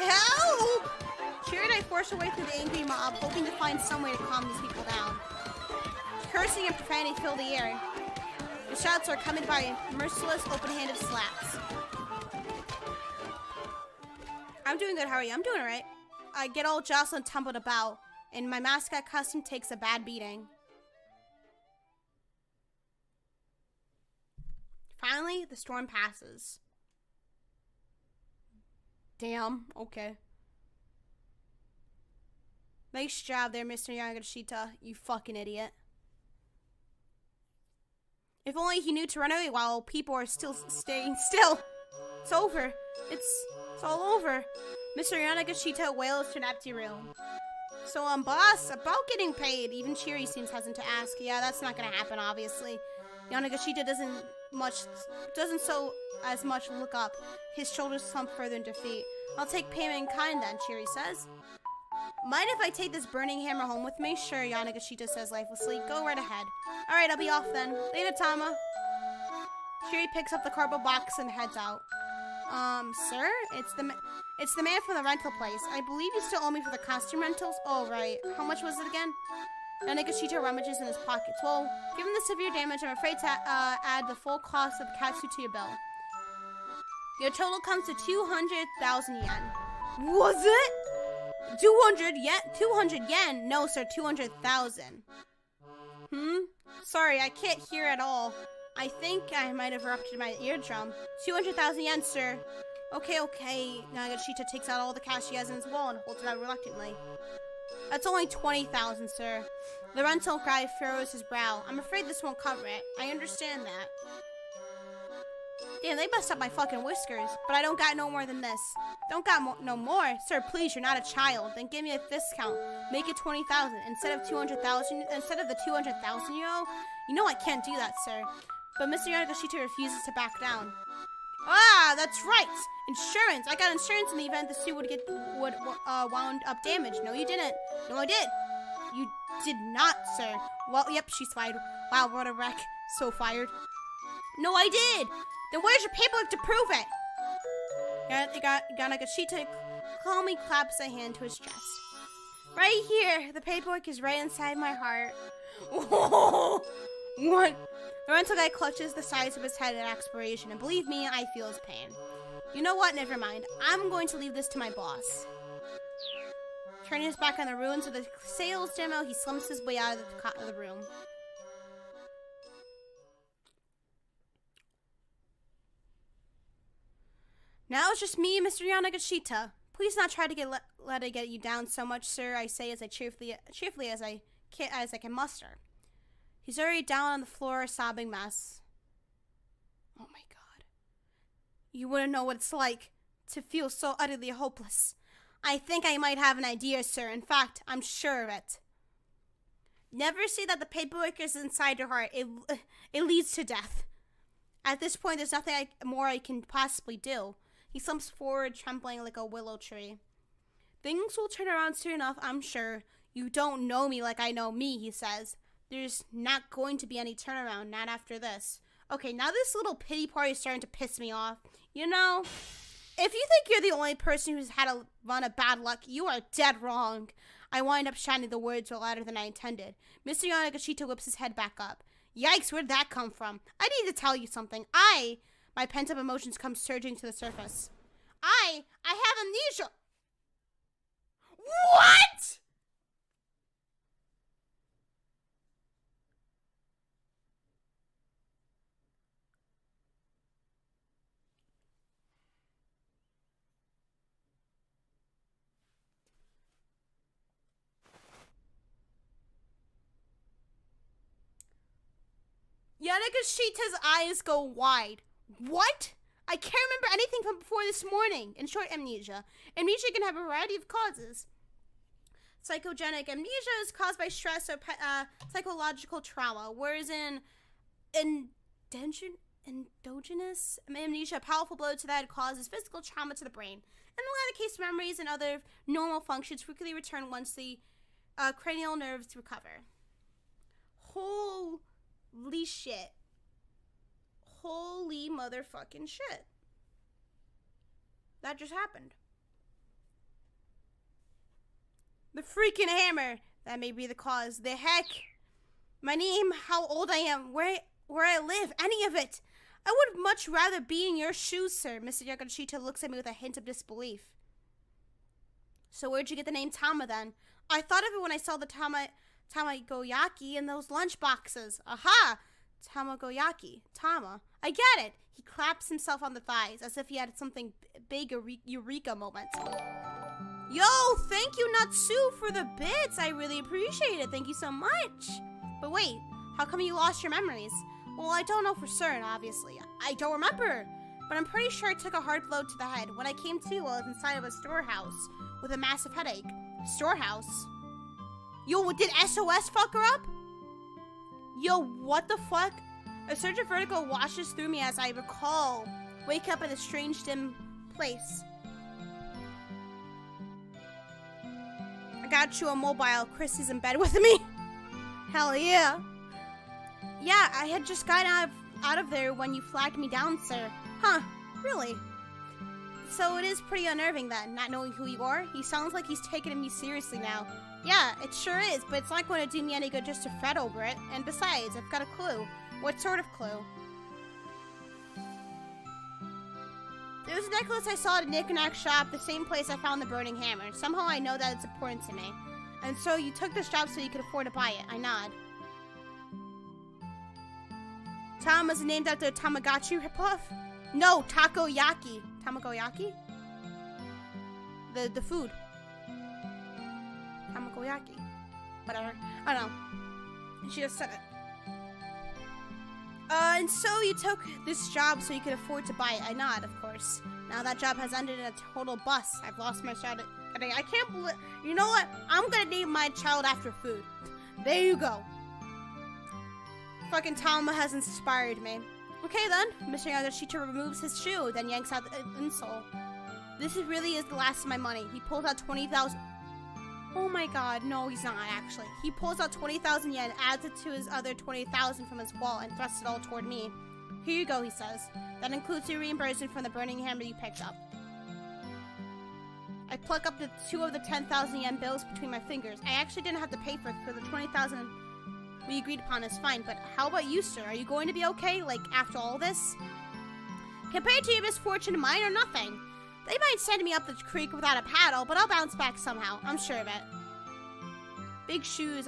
Help! Cheery and I force our way through the angry mob, hoping to find some way to calm these people down. Cursing and profanity fill the air. The shouts are accompanied by merciless, open-handed slaps. I'm doing good, how are you? I'm doing alright. I get all jostled and tumbled about, and my mascot costume takes a bad beating. Finally, the storm passes. Damn, okay. Nice job there, Mr. Yamashita, you fucking idiot. If only he knew to run away while people are still staying still. It's over. It's all over. Mr. Yamashita wails to an empty room. So, boss, about getting paid. Even Cheery seems hesitant to ask. Yeah, that's not gonna happen, obviously. Yanagashita doesn't so as much look up. His shoulders slump further in defeat. I'll take payment in kind then, Cheery says. Mind if I take this burning hammer home with me? Sure, Yanagashita says lifelessly. Go right ahead. Alright, I'll be off then. Later, Tama. Cheery picks up the cardboard box and heads out. Sir? It's the man from the rental place. I believe you still owe me for the costume rentals? Oh, right. How much was it again? Yanagashita rummages in his pockets. Well, given the severe damage, I'm afraid to add the full cost of the catsuit to your bill. Your total comes to 200,000 yen. Was it? 200 yen? 200 yen? No, sir, 200,000. Sorry, I can't hear at all. I think I might have ruptured my eardrum. 200,000 yen, sir. Okay. Nagashita takes out all the cash he has in his wallet and holds it out reluctantly. That's only 20,000, sir. The rental guy furrows his brow. I'm afraid this won't cover it. I understand that. Damn, they messed up my fucking whiskers. But I don't got no more than this. Don't got no more? Sir, please, you're not a child. Then give me a discount. Make it 20,000 instead of 200,000. Instead of the 200,000 you owe. You know I can't do that, sir. But Mr. Yanagashita refuses to back down. Ah, that's right. Insurance. I got insurance in the event the suit would wound up damaged. No, you didn't. No, I did. You did not, sir. Well, yep, she's fired. Wow, what a wreck. So fired. No, I did. Then where's your paperwork to prove it? Yanagashita calmly claps a hand to his chest. Right here. The paperwork is right inside my heart. What? The rental guy clutches the sides of his head at expiration, and believe me, I feel his pain. You know what? Never mind. I'm going to leave this to my boss. Turning his back on the ruins of the sales demo, he slumps his way out of the room. Now it's just me and Mr. Yanagashita. Please not try to let it get you down so much, sir, I say as cheerfully as I can muster. He's already down on the floor, a sobbing mess. Oh my god. You wouldn't know what it's like to feel so utterly hopeless. I think I might have an idea, sir. In fact, I'm sure of it. Never say that the paperwork is inside your heart. It leads to death. At this point, there's nothing more I can possibly do. He slumps forward, trembling like a willow tree. Things will turn around soon enough, I'm sure. You don't know me like I know me, he says. There's not going to be any turnaround, not after this. Okay, now this little pity party is starting to piss me off. You know, if you think you're the only person who's had a run of bad luck, you are dead wrong. I wind up shining the words louder than I intended. Mr. Yanagashita whips his head back up. Yikes, where'd that come from? I need to tell you something. My pent-up emotions come surging to the surface. I have amnesia. What? Yanagashita's eyes go wide. What? I can't remember anything from before this morning. In short, amnesia. Amnesia can have a variety of causes. Psychogenic amnesia is caused by stress or psychological trauma, whereas endogenous amnesia, a powerful blow to the head, causes physical trauma to the brain. In the latter case, memories and other normal functions quickly return once the cranial nerves recover. Holy shit. Holy motherfucking shit. That just happened. The freaking hammer. That may be the cause. The heck? My name, how old I am, where I live, any of it. I would much rather be in your shoes, sir. Mr. Yanagashita looks at me with a hint of disbelief. So where'd you get the name Tama then? I thought of it when I saw the Tamagoyaki in those lunch boxes. Aha! Tamagoyaki. Tama. I get it. He claps himself on the thighs as if he had something big, a eureka moment. Yo, thank you, Natsu, for the bits. I really appreciate it. Thank you so much. But wait, how come you lost your memories? Well, I don't know for certain, obviously. I don't remember. But I'm pretty sure I took a hard blow to the head. When I came to, I was inside of a storehouse with a massive headache. Storehouse? Yo, did SOS fuck her up? Yo, what the fuck? A surge of vertigo washes through me as I recall. Wake up in a strange dim place. I got you a mobile. Chrissy's in bed with me. Hell yeah. Yeah, I had just gotten out of there when you flagged me down, sir. Huh, really? So it is pretty unnerving then, not knowing who you are. He sounds like he's taking me seriously now. Yeah, it sure is, but it's not going to do me any good just to fret over it. And besides, I've got a clue. What sort of clue? There's a necklace I saw at a knick-knack shop, the same place I found the burning hammer. Somehow I know that it's important to me. And so you took this job so you could afford to buy it. I nod. Tom was named after a Tamagotchi ripoff? No, takoyaki. Tamagoyaki? The food. Tamagoyaki. Whatever. I don't know. She just said it. And so you took this job so you could afford to buy it. I nod, of course. Now that job has ended in a total bust. I've lost my child. I can't believe... You know what? I'm gonna name my child after food. There you go. Fucking Tama has inspired me. Okay then. Mr. Yamashita removes his shoe, then yanks out the insole. This really is the last of my money. He pulls out 20,000... Oh my god, no he's not actually. He pulls out 20,000 yen, adds it to his other 20,000 from his wallet, and thrusts it all toward me. Here you go, he says. That includes your reimbursement from the burning hammer you picked up. I pluck up the 2 of the 10,000 yen bills between my fingers. I actually didn't have to pay for the 20,000 we agreed upon is fine, but how about you, sir? Are you going to be okay, like, after all this? Compared to your misfortune, mine are nothing. They might send me up the creek without a paddle, but I'll bounce back somehow. I'm sure of it. Big shoes,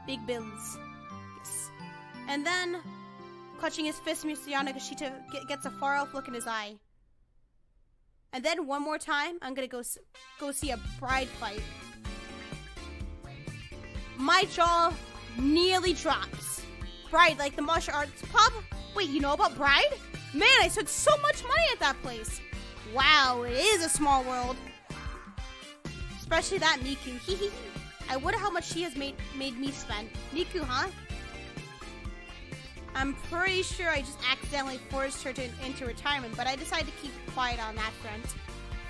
big bills. Yes. And then, clutching his fist, Mr. Yamashita gets a far-off look in his eye. And then, one more time, I'm gonna go see a bride fight. My jaw nearly drops. Bride, like the martial arts pub? Wait, you know about Bride? Man, I spent so much money at that place. Wow, it is a small world. Especially that Miku. I wonder how much she has made me spend. Miku, huh? I'm pretty sure I just accidentally forced her into retirement, but I decided to keep quiet on that front.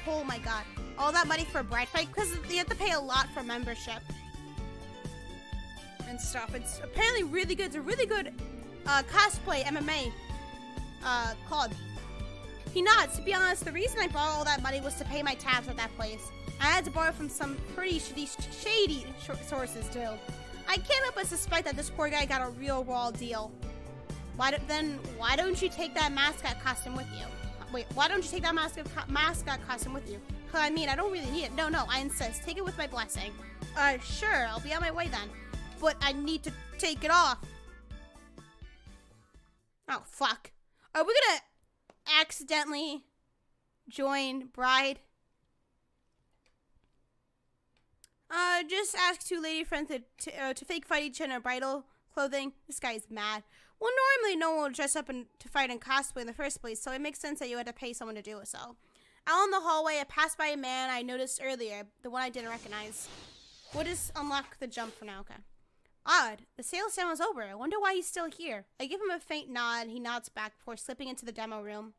Oh my god. All that money for a bride fight? Because you have to pay a lot for membership. And stuff. It's apparently really good. It's a really good cosplay MMA club. He nods. To be honest, the reason I borrowed all that money was to pay my tabs at that place. I had to borrow from some pretty shady sources, too. I can't help but suspect that this poor guy got a real raw deal. Why don't you take that mascot costume with you? Wait, why don't you take that mascot costume with you? I mean, I don't really need it. No, I insist. Take it with my blessing. Sure, I'll be on my way then. But I need to take it off. Oh, fuck. Are we gonna accidentally join Bride? Just ask 2 lady friends to fake fight each other in our bridal clothing. This guy is mad. Well, normally no one will dress up to fight in cosplay in the first place, so it makes sense that you had to pay someone to do it. So, out in the hallway, I passed by a man I noticed earlier, the one I didn't recognize. We'll just unlock the jump for now, okay? Odd. The sales stand was over. I wonder why he's still here. I give him a faint nod, and he nods back before slipping into the demo room.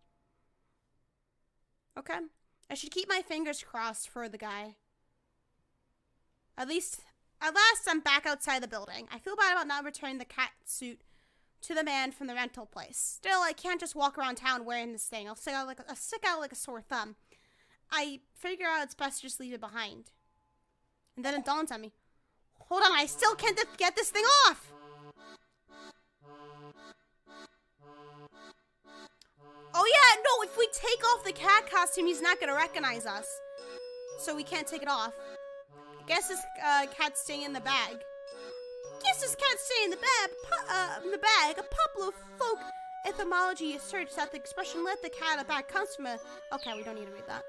Okay. I should keep my fingers crossed for the guy. At last, I'm back outside the building. I feel bad about not returning the cat suit to the man from the rental place. Still, I can't just walk around town wearing this thing. I'll stick out like a sore thumb. I figure out it's best to just leave it behind. And then it dawns on me. Hold on, I still can't get this thing off! Oh yeah, no, if we take off the cat costume, he's not gonna recognize us. So we can't take it off. I guess this cat's staying in the bag. A popular folk etymology asserts that the expression "let the cat out bag" comes from a... Okay, we don't need to read that.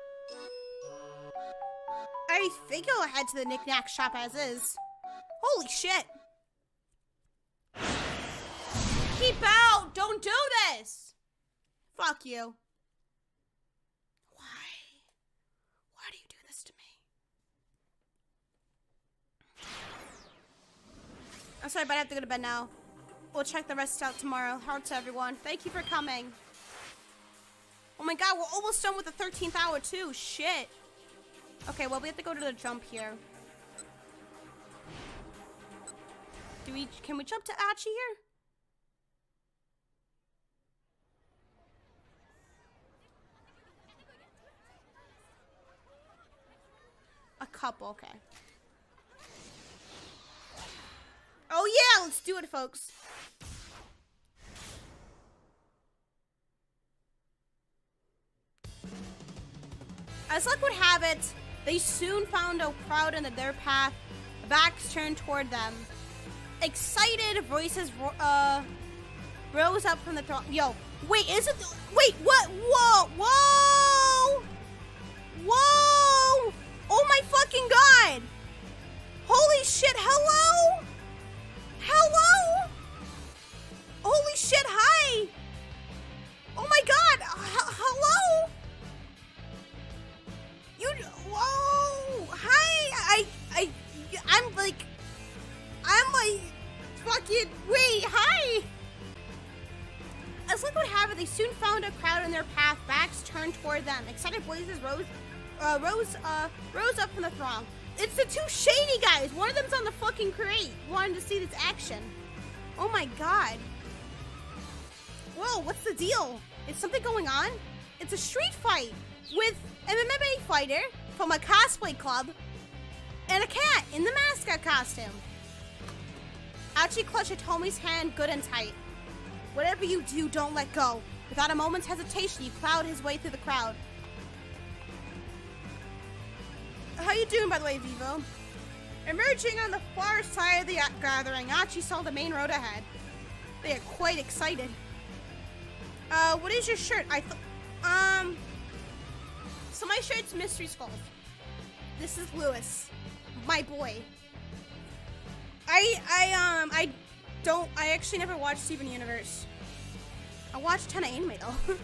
I think I'll head to the knick-knack shop as is. Holy shit! Keep out! Don't do this! Fuck you. Why do you do this to me? I'm sorry, but I have to go to bed now. We'll check the rest out tomorrow. Hearts to everyone. Thank you for coming. Oh my god, we're almost done with the 13th hour too. Shit. Okay, well, we have to go to the jump here. Can we jump to Achi here? couple, okay. Oh yeah, let's do it, folks. As luck would have it, they soon found a crowd in their path, backs turned toward them. Excited voices rose up from the throng. Yo, wait, wait, what? Whoa, whoa, whoa! Oh my fucking god! Holy shit, hello? Hello? Holy shit, hi! Oh my god, hello? Whoa, hi, I'm like, fucking, wait, hi! As luck would have it, they soon found a crowd in their path, backs turned toward them. Excited voices rose up from the throng. It's the two shady guys. One of them's on the fucking crate. Wanted to see this action. Oh my god. Whoa, what's the deal? Is something going on? It's a street fight with an MMA fighter from a cosplay club and a cat in the mascot costume. Archie clutched Hitomi's hand good and tight. Whatever you do, don't let go. Without a moment's hesitation, he plowed his way through the crowd. How you doing, by the way, Vivo? Emerging on the far side of the gathering, Archie saw the main road ahead. They are quite excited. What is your shirt? So my shirt's Mystery Skulls. This is Lewis, my boy. I actually never watched Steven Universe. I watched a ton of anime though.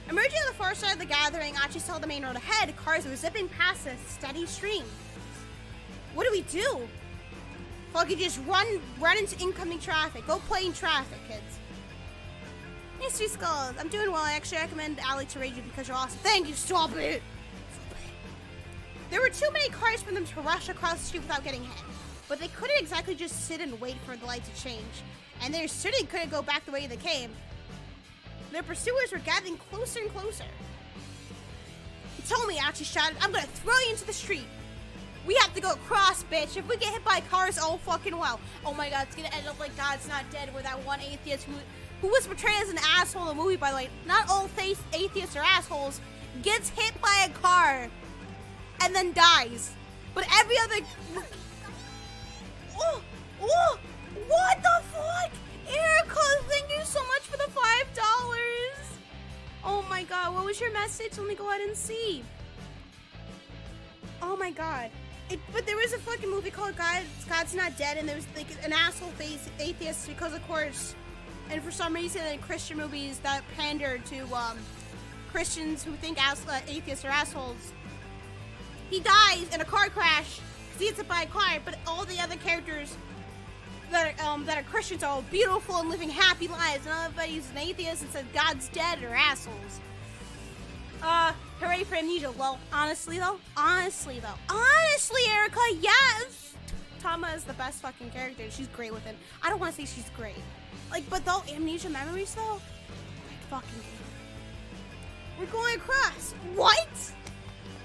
Emerging on the far side of the gathering, Archie saw the main road ahead. Cars were zipping past a steady stream. What do we do? Fucking just run into incoming traffic. Go play in traffic, kids. Mystery Skulls, I'm doing well. I actually recommend Allie to raid you because you're awesome. Thank you, stop it. There were too many cars for them to rush across the street without getting hit. But they couldn't exactly just sit and wait for the light to change. And they certainly couldn't go back the way they came. Their pursuers were gathering closer and closer. He told me, Archie shouted, I'm gonna throw you into the street. We have to go across, bitch. If we get hit by cars, oh fucking well. Oh my god, it's gonna end up like God's Not Dead, where that one atheist who was portrayed as an asshole in the movie, by the way. Not all atheists are assholes. Gets hit by a car and then dies. But every other... Oh, what the fuck? Erica, thank you so much for the $5. Oh my god, what was your message? Let me go ahead and see. Oh my god. But there was a fucking movie called God's Not Dead, and there was like an asshole face atheist because of course, and for some reason in Christian movies that pander to Christians who think atheists are assholes. He dies in a car crash because he gets hit by a car, but all the other characters that are Christians are all beautiful and living happy lives, and everybody's an atheist and says God's dead or assholes. Hooray for Amnesia. Well, honestly, Erica, yes! Tama is the best fucking character. She's great with him. I don't want to say she's great. But though, Amnesia Memories, though? Great fucking game. We're going across. What?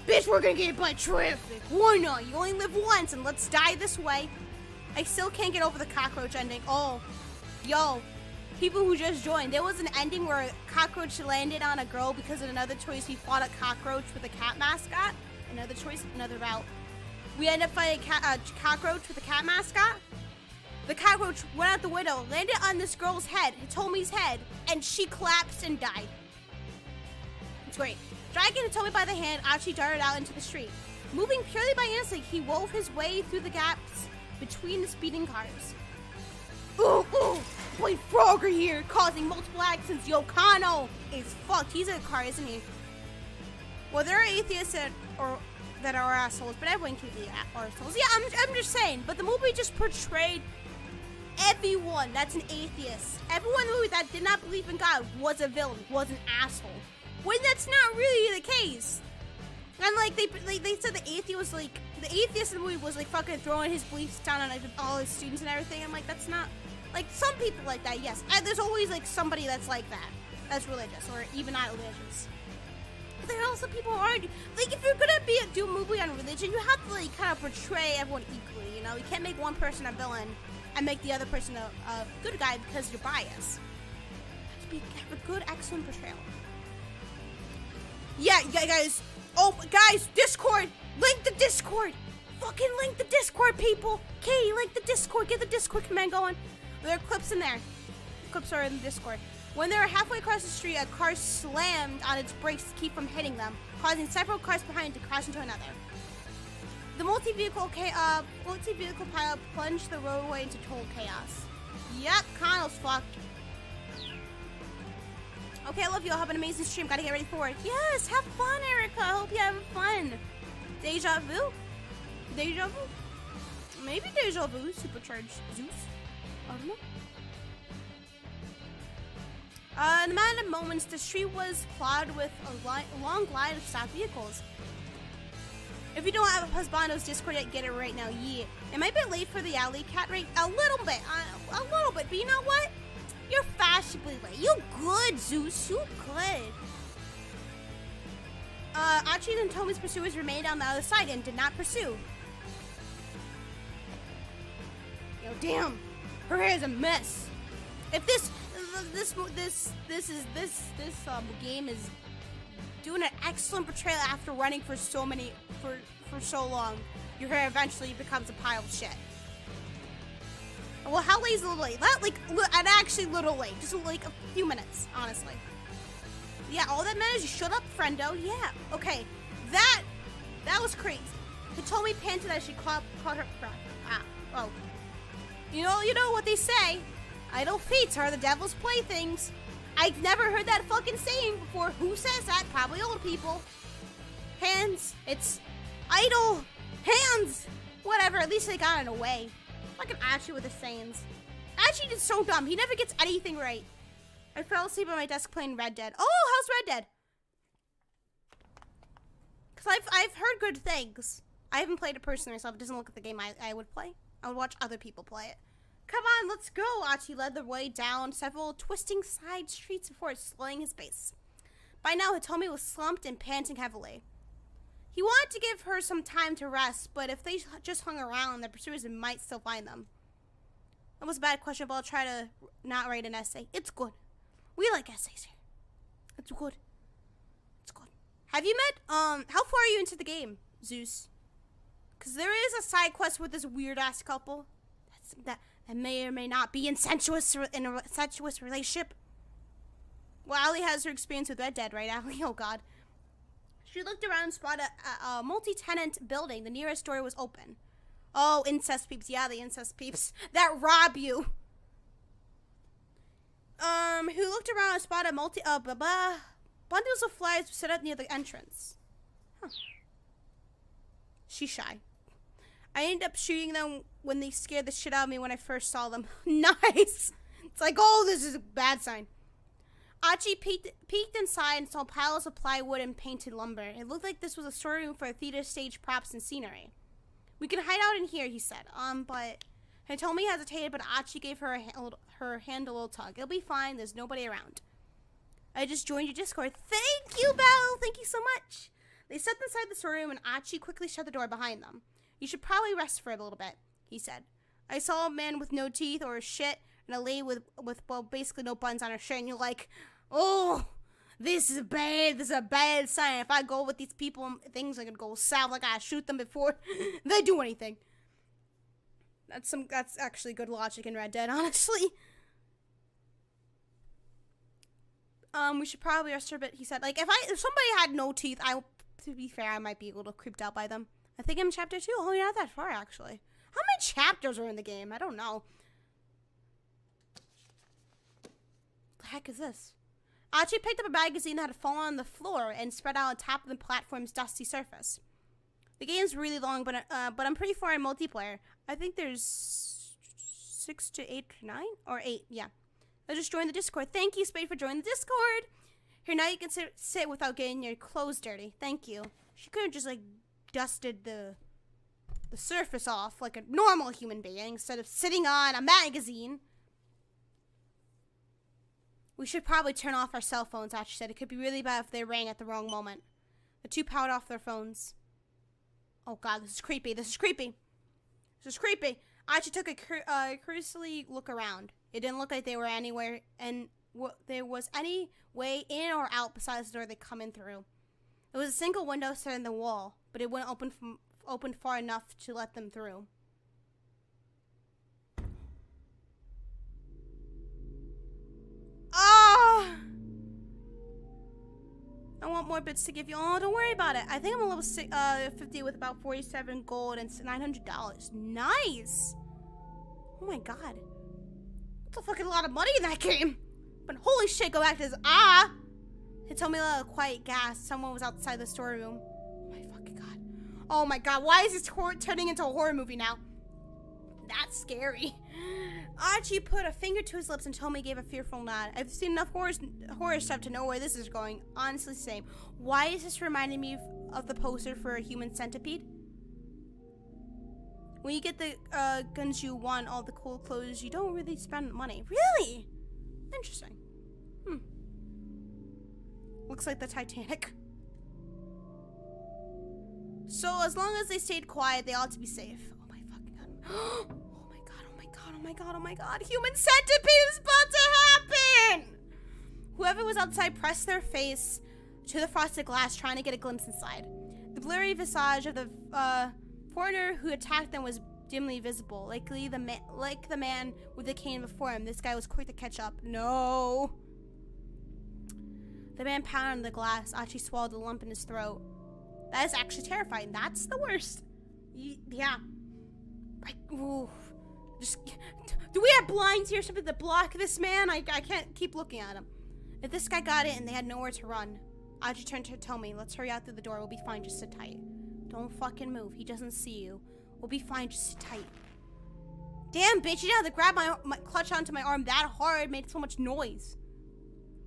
Bitch, we're gonna get hit by traffic. Why not? You only live once, and let's die this way. I still can't get over the cockroach ending. Oh, yo. People who just joined, there was an ending where a cockroach landed on a girl because in another choice he fought a cockroach with a cat mascot. Another choice, another route. We end up fighting a cockroach with a cat mascot. The cockroach went out the window, landed on this girl's head, Hitomi's head, and she collapsed and died. It's great. Dragging Hitomi by the hand, Archie darted out into the street. Moving purely by instinct, he wove his way through the gaps between the speeding cars. Ooh, boy Frogger here, causing multiple accidents. Yo, Kano is fucked. He's in a car, isn't he? Well, there are atheists that are assholes, but everyone can be assholes. Yeah, I'm just saying. But the movie just portrayed everyone that's an atheist. Everyone in the movie that did not believe in God was a villain, was an asshole. When that's not really the case. And like they said the atheist was like, the atheist in the movie was like fucking throwing his beliefs down on like, all his students and everything. I'm like, that's not, like some people like that, yes. And there's always like somebody that's like that, that's religious or even not religious. the hell some people are. Like, if you're gonna do a movie on religion, you have to, like, kind of portray everyone equally, you know? You can't make one person a villain and make the other person a good guy because you're biased. You have a good, excellent portrayal. Yeah, guys. Oh, guys, Discord. Link the Discord. Fucking link the Discord, people. Katie, link the Discord. Get the Discord command going. There are clips in there. Clips are in the Discord. When they were halfway across the street, a car slammed on its brakes to keep from hitting them, causing several cars behind to crash into another. The multi-vehicle pilot plunged the roadway into total chaos. Yep, Connell's fucked. Okay, I love you. I'll have an amazing stream. Gotta get ready for it. Yes, have fun, Erica. I hope you have fun. Deja vu? Deja vu? Maybe deja vu. Supercharged Zeus? I don't know. In a matter of moments, the street was clogged with a long line of stopped vehicles. If you don't have Husbando's Discord yet, get it right now. Yeah. It might be late for the alley cat rate. A little bit. But you know what? You're fashionably late. You good, Zeus. You good. Archie and Tommy's pursuers remained on the other side and did not pursue. Yo, damn. Her hair is a mess. If this game is doing an excellent portrayal after running for so long, your hair eventually becomes a pile of shit. Well, how late is a little late? Not like, and actually little late. Just like a few minutes, honestly. Yeah, all that matters is shut up, friendo. Yeah, okay. That was crazy. Hitomi panted as she caught her breath. Oh. You know what they say. Idle feet are the devil's playthings. I've never heard that fucking saying before. Who says that? Probably old people. Hands. It's idle. Hands. Whatever, at least they got in a way. Fucking Archie with his sayings. Archie is so dumb. He never gets anything right. I fell asleep at my desk playing Red Dead. Oh, how's Red Dead? Because I've heard good things. I haven't played it personally myself. It doesn't look like the game I would play. I would watch other people play it. Come on, let's go. Archie led the way down several twisting side streets before slowing his pace. By now, Hitomi was slumped and panting heavily. He wanted to give her some time to rest, but if they just hung around, the pursuers might still find them. That was a bad question, but I'll try to not write an essay. It's good. We like essays here. It's good. It's good. Have you met, how far are you into the game, Zeus? Because there is a side quest with this weird-ass couple that may or may not be in a sensuous relationship. Well, Allie has her experience with Red Dead, right, Allie? Oh, God. She looked around and spotted a multi-tenant building. The nearest door was open. Oh, incest peeps. Yeah, the incest peeps that rob you. Who looked around and spotted bundles of flyers set up near the entrance. Huh. She's shy. I ended up shooting them when they scared the shit out of me when I first saw them. Nice. It's like, oh, this is a bad sign. Archie peeked inside and saw piles of plywood and painted lumber. It looked like this was a storeroom for theater stage props and scenery. We can hide out in here, he said. But Hitomi hesitated, but Archie gave her hand a little tug. It'll be fine. There's nobody around. I just joined your Discord. Thank you, Belle. Thank you so much. They stepped inside the storeroom, and Archie quickly shut the door behind them. You should probably rest for a little bit, he said. I saw a man with no teeth or shit, and a lady with well, basically no buttons on her shirt, and you're like, oh, this is a bad sign. If I go with these people, things are gonna go south. Like, I shoot them before they do anything. That's actually good logic in Red Dead, honestly. We should probably rest for a bit, he said. Like, if somebody had no teeth, to be fair, I might be a little creeped out by them. I think I'm in chapter 2. Oh, you're not that far, actually. How many chapters are in the game? I don't know. What the heck is this? Archie picked up a magazine that had fallen on the floor and spread out on top of the platform's dusty surface. The game's really long, but I'm pretty far in multiplayer. I think there's 6 to 8 to 9? Or 8, yeah. I just joined the Discord. Thank you, Spade, for joining the Discord. Here, now you can sit without getting your clothes dirty. Thank you. She could have just, like, dusted the surface off like a normal human being instead of sitting on a magazine. We should probably turn off our cell phones, Archie said. It could be really bad if they rang at the wrong moment. The two powered off their phones. Oh god, this is creepy. This is creepy. This is creepy. I actually took a curiously look around. It didn't look like they were anywhere, and there was any way in or out besides the door they come in through. It was a single window set in the wall, but it wouldn't open far enough to let them through. Ah! I want more bits to give you. Oh, don't worry about it. I think I'm a level 50 with about 47 gold and $900. Nice! Oh my god. That's a fucking lot of money in that game. But holy shit, go back to this. Ah! It told me a quiet gasp. Someone was outside the storeroom. Oh my fucking god. Oh my god, why is this turning into a horror movie now? That's scary. Archie put a finger to his lips and told me he gave a fearful nod. I've seen enough horror stuff to know where this is going. Honestly, same. Why is this reminding me of the poster for a human centipede? When you get the guns you want, all the cool clothes, you don't really spend money. Really? Interesting. Looks like the Titanic. So as long as they stayed quiet, they ought to be safe. Oh my fucking god. Oh my god, oh my god, oh my god, oh my god. Human centipede is about to happen! Whoever was outside pressed their face to the frosted glass, trying to get a glimpse inside. The blurry visage of the foreigner who attacked them was dimly visible. Like the man with the cane before him, this guy was quick to catch up. No. The man pounded on the glass. Archie swallowed a lump in his throat. That is actually terrifying. That's the worst. Yeah. Ooh. Just, do we have blinds here, something to block this man? I can't keep looking at him. If this guy got it and they had nowhere to run, Archie turned to tell me, let's hurry out through the door. We'll be fine. Just sit tight. Don't fucking move. He doesn't see you. We'll be fine. Just sit tight. Damn, bitch. You didn't have to grab my clutch onto my arm that hard. Made so much noise.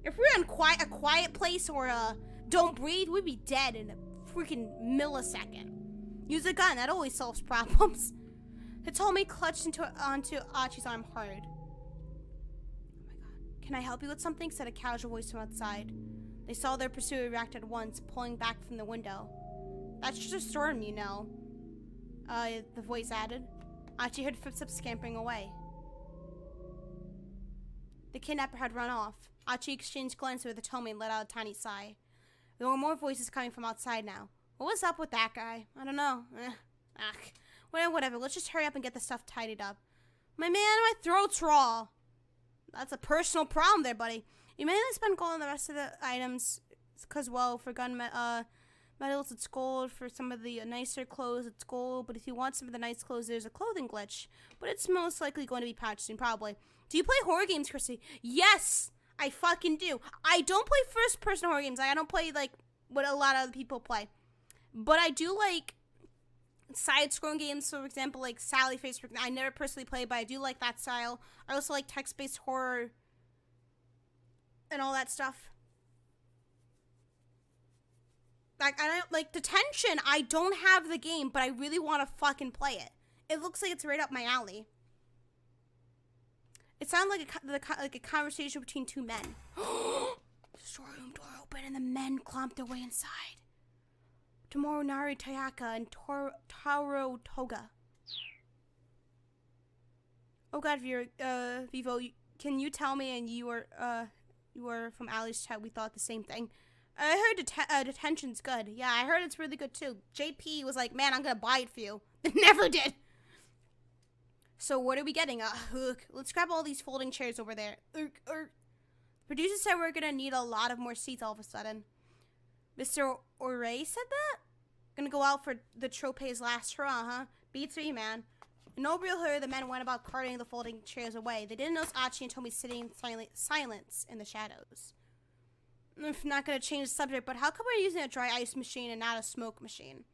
If we were in a quiet place or don't breathe, we'd be dead in a freaking millisecond. Use a gun. That always solves problems. Hitomi clutched onto Archie's arm hard. Oh my god. Can I help you with something? Said a casual voice from outside. They saw their pursuer react at once, pulling back from the window. That's just a storm, you know. The voice added. Archie heard footsteps scampering away. The kidnapper had run off. Archie exchanged glances with Hitomi and let out a tiny sigh. There were more voices coming from outside now. What was up with that guy? I don't know. Whatever. Let's just hurry up and get the stuff tidied up. My man, my throat's raw. That's a personal problem there, buddy. You mainly spend gold on the rest of the items, because, well, for gun medals, it's gold. For some of the nicer clothes, it's gold. But if you want some of the nice clothes, there's a clothing glitch. But it's most likely going to be patched soon, probably. Do you play horror games, Chrissy? Yes, I fucking do. I don't play first-person horror games. I don't play, like, what a lot of other people play. But I do, like, side-scrolling games. So, for example, like, Sally Face. I never personally play, but I do like that style. I also like text-based horror and all that stuff. Like, I don't, like, Detention, I don't have the game, but I really want to fucking play it. It looks like it's right up my alley. It sounded like a conversation between two men. The storeroom door opened and the men clomped their way inside. Tomoronari Tayaka and Taro Toga. Oh god, Vivo, can you tell me, and you were from Ali's chat, we thought the same thing. I heard Detention's good. Yeah, I heard it's really good too. JP was like, man, I'm gonna buy it for you. It never did. So what are we getting? Let's grab all these folding chairs over there. Producer said we're gonna need a lot of more seats all of a sudden. Mr. Oray said that? Gonna go out for the Trope's last hurrah, huh? Beats me, man. In no real hurry, the men went about carting the folding chairs away. They didn't notice Archie and Tomi sitting in silence in the shadows. I'm not gonna change the subject, but how come we're using a dry ice machine and not a smoke machine?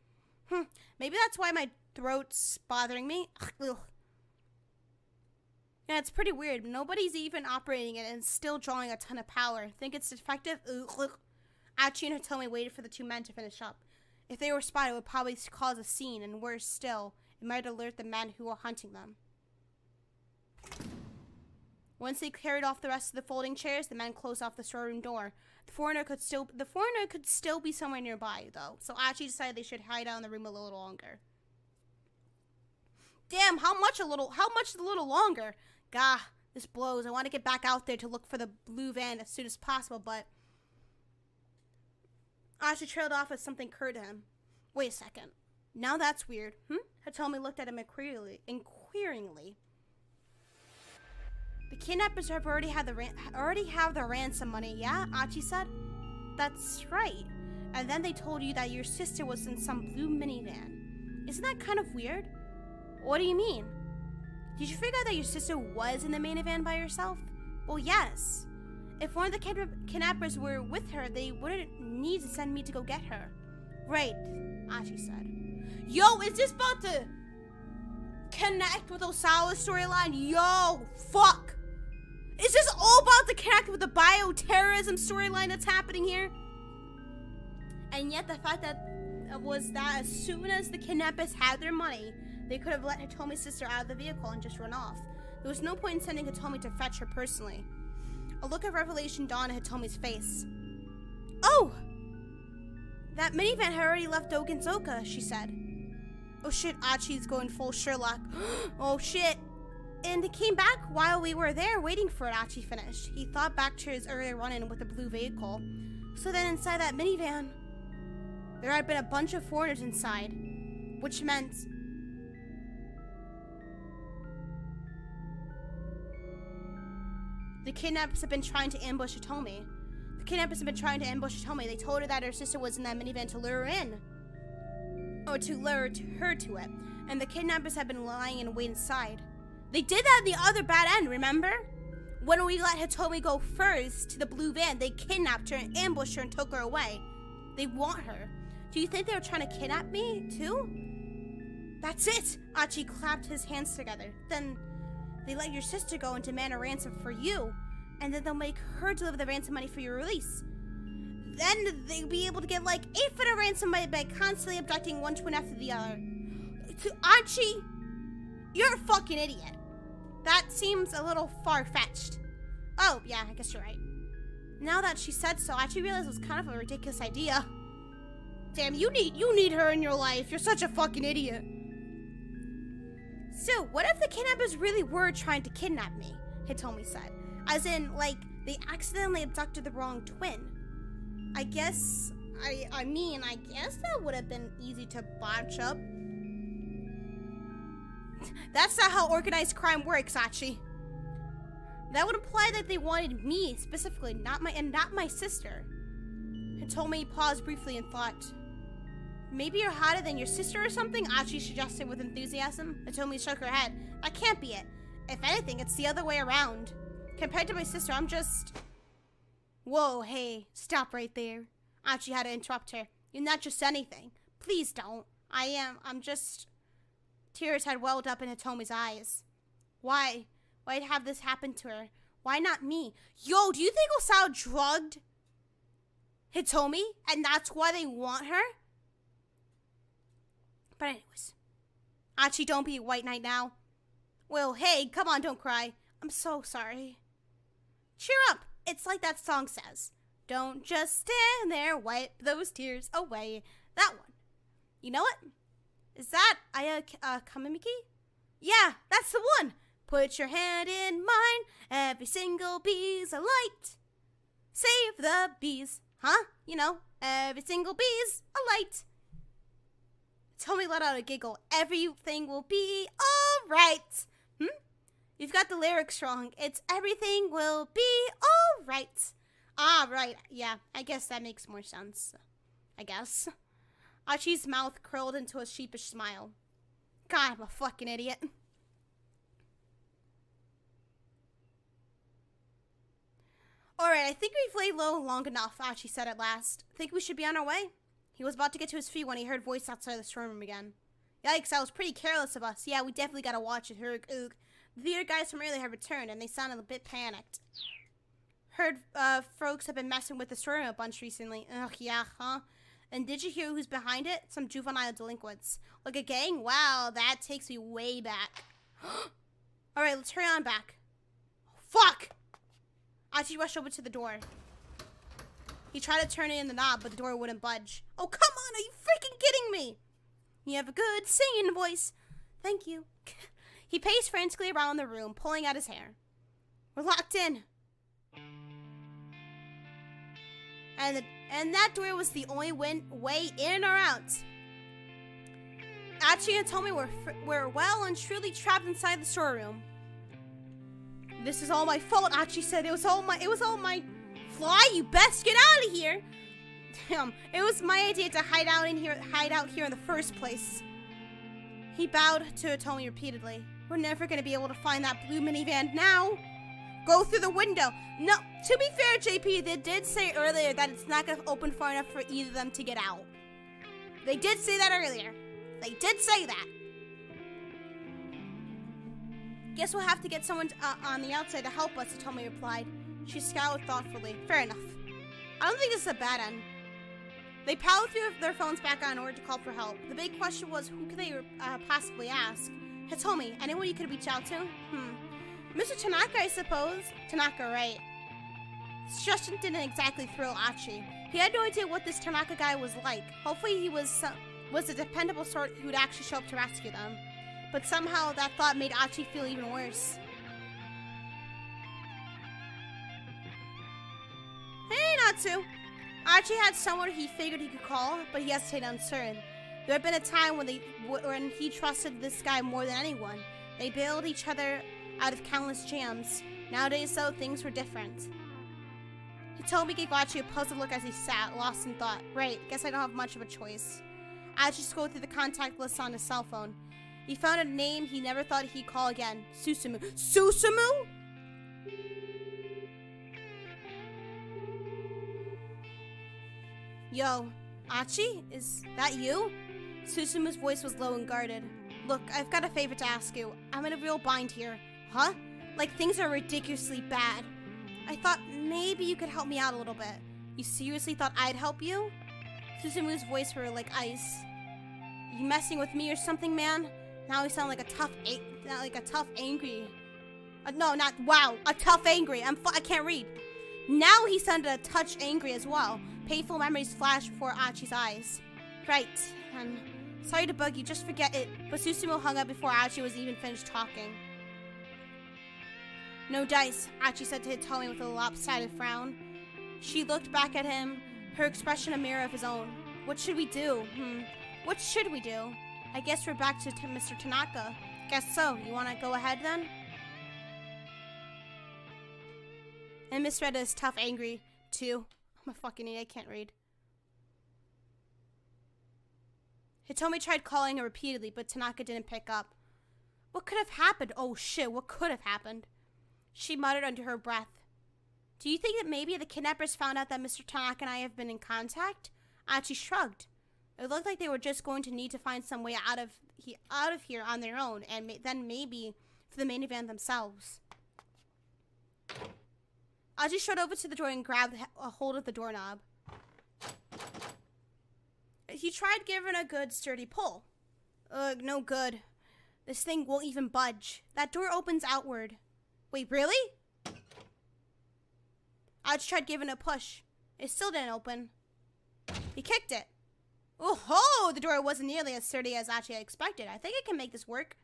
Maybe that's why my throat's bothering me. Ugh. Yeah, it's pretty weird. Nobody's even operating it and it's still drawing a ton of power. Think it's defective? Ugh. Archie and Hitomi waited for the two men to finish up. If they were spotted, it would probably cause a scene, and worse still, it might alert the men who were hunting them. Once they carried off the rest of the folding chairs, the men closed off the storeroom door. The foreigner could still be somewhere nearby, though. So Archie decided they should hide out in the room a little longer. Damn, how much a little longer? Gah, this blows. I want to get back out there to look for the blue van as soon as possible, but Archie trailed off as something occurred to him. Wait a second. Now that's weird. Hitomi looked at him inquiringly. The kidnappers have already have the ransom money, yeah? Archie said. That's right. And then they told you that your sister was in some blue minivan. Isn't that kind of weird? What do you mean? Did you figure out that your sister was in the minivan by herself? Well, yes. If one of the kidnappers were with her, they wouldn't need to send me to go get her. Right, Archie said. Yo, is this about to connect with Osawa's storyline? Yo, fuck! Is this all about to connect with the bioterrorism storyline that's happening here? And yet the fact that was that as soon as the kidnappers had their money, they could have let Hitomi's sister out of the vehicle and just run off. There was no point in sending Hitomi to fetch her personally. A look of revelation dawned on Hitomi's face. Oh! That minivan had already left Dogenzoka, she said. Oh shit, Archie's going full Sherlock. Oh shit. And it came back while we were there waiting for it, Archie finished. He thought back to his earlier run-in with the blue vehicle. So then inside that minivan, there had been a bunch of foreigners inside, which meant the kidnappers have been trying to ambush Hitomi. They told her that her sister was in that minivan to lure her in. Or to lure her to it. And the kidnappers have been lying in wait inside. They did that at the other bad end, remember? When we let Hitomi go first to the blue van, they kidnapped her and ambushed her and took her away. They want her. Do you think they were trying to kidnap me, too? That's it! Archie clapped his hands together. Then they let your sister go and demand a ransom for you. And then they'll make her deliver the ransom money for your release. Then they'll be able to get like 8 foot of ransom money by constantly abducting one twin after the other. Archie, you're a fucking idiot. That seems a little far-fetched. Oh, yeah, I guess you're right. Now that she said so, I actually realized it was kind of a ridiculous idea. Damn, you need her in your life. You're such a fucking idiot. So, what if the kidnappers really were trying to kidnap me? Hitomi said. As in, like, they accidentally abducted the wrong twin. I guess that would have been easy to botch up. That's not how organized crime works, Archie. That would imply that they wanted me specifically, not my sister. Hitomi paused briefly and thought. Maybe you're hotter than your sister or something? Archie suggested with enthusiasm. Hitomi shook her head. That can't be it. If anything, it's the other way around. Compared to my sister, I'm just... Whoa, hey, stop right there. Archie had to interrupt her. You're not just anything. Please don't. I'm just... Tears had welled up in Hitomi's eyes. Why? Why'd have this happen to her? Why not me? Yo, do you think Osawa drugged Hitomi? And that's why they want her? But anyways. Archie, don't be a white knight now. Well, hey, come on, don't cry. I'm so sorry. Cheer up. It's like that song says. Don't just stand there, wipe those tears away. That one. You know what? Is that Aya Kamimiki? Yeah, that's the one. Put your hand in mine. Every single bee's a light. Save the bees. Huh? You know, every single bee's a light. Tommy let out a giggle. Everything will be all right. You've got the lyrics wrong. It's everything will be all right. Ah, right. Yeah, I guess that makes more sense. I guess. Archie's mouth curled into a sheepish smile. God, I'm a fucking idiot. Alright, I think we've laid low long enough, Archie said at last. Think we should be on our way? He was about to get to his feet when he heard a voice outside the storeroom again. Yikes, that was pretty careless of us. Yeah, we definitely gotta watch it. The theater guys from earlier had returned, and they sounded a bit panicked. Heard folks have been messing with the storeroom a bunch recently. Ugh, yeah, huh? And did you hear who's behind it? Some juvenile delinquents. Like a gang? Wow, that takes me way back. Alright, let's hurry on back. Fuck! Archie rushed over to the door. He tried to turn it in the knob, but the door wouldn't budge. Oh, come on, are you freaking kidding me? You have a good singing voice. Thank you. He paced frantically around the room, pulling out his hair. We're locked in. And that door was the only way in or out. Archie and Tommy were well and truly trapped inside the storeroom. This is all my fault, Archie said. It was all my fly. You best get out of here. Damn, it was my idea to hide out here in the first place. He bowed to Tommy repeatedly. We're never gonna be able to find that blue minivan now. Go through the window. No, to be fair, JP, they did say earlier that it's not gonna open far enough for either of them to get out. They did say that earlier. They did say that. Guess we'll have to get someone on the outside to help us, Tommy replied. She scowled thoughtfully. Fair enough. I don't think this is a bad end. They powered through their phones back on in order to call for help. The big question was, who could they possibly ask? Hitomi, anyone you could reach out to? Mr. Tanaka, I suppose. Tanaka, right. Suggestion didn't exactly thrill Archie. He had no idea what this Tanaka guy was like. Hopefully he was a dependable sort who'd actually show up to rescue them. But somehow that thought made Archie feel even worse. Hey, Natsu! Archie had someone he figured he could call, but he hesitated uncertain. There had been a time when he trusted this guy more than anyone. They bailed each other out of countless jams. Nowadays, though, things were different. Hitomi gave Archie a puzzled look as he sat, lost in thought. Right, guess I don't have much of a choice. Archie scrolled through the contact list on his cell phone. He found a name he never thought he'd call again. Susumu. Susumu?! Yo, Archie? Is that you? Susumu's voice was low and guarded. Look, I've got a favor to ask you. I'm in a real bind here. Huh? Like, things are ridiculously bad. I thought maybe you could help me out a little bit. You seriously thought I'd help you? Susumu's voice were like ice. You messing with me or something, man? Now he sounded like a tough angry. A tough angry. I can't read. Now he sounded a touch angry as well. Painful memories flashed before Archie's eyes. Right, and sorry to bug you, just forget it. But Susumu hung up before Archie was even finished talking. No dice, Archie said to Hitomi with a lopsided frown. She looked back at him, her expression a mirror of his own. What should we do? What should we do? I guess we're back to Mr. Tanaka. Guess so. You want to go ahead then? And misread as tough, angry, too. I'm a fucking idiot. I can't read. Hitomi tried calling her repeatedly, but Tanaka didn't pick up. What could have happened? Oh shit, what could have happened? She muttered under her breath. Do you think that maybe the kidnappers found out that Mr. Tanaka and I have been in contact? Archie shrugged. It looked like they were just going to need to find some way out of here on their own, and then maybe for the minivan themselves. Archie strode over to the door and grabbed a hold of the doorknob. He tried giving a good sturdy pull. Ugh, no good. This thing won't even budge. That door opens outward. Wait, really? Archie tried giving a push. It still didn't open. He kicked it. Oh ho! The door wasn't nearly as sturdy as Archie had expected. I think I can make this work.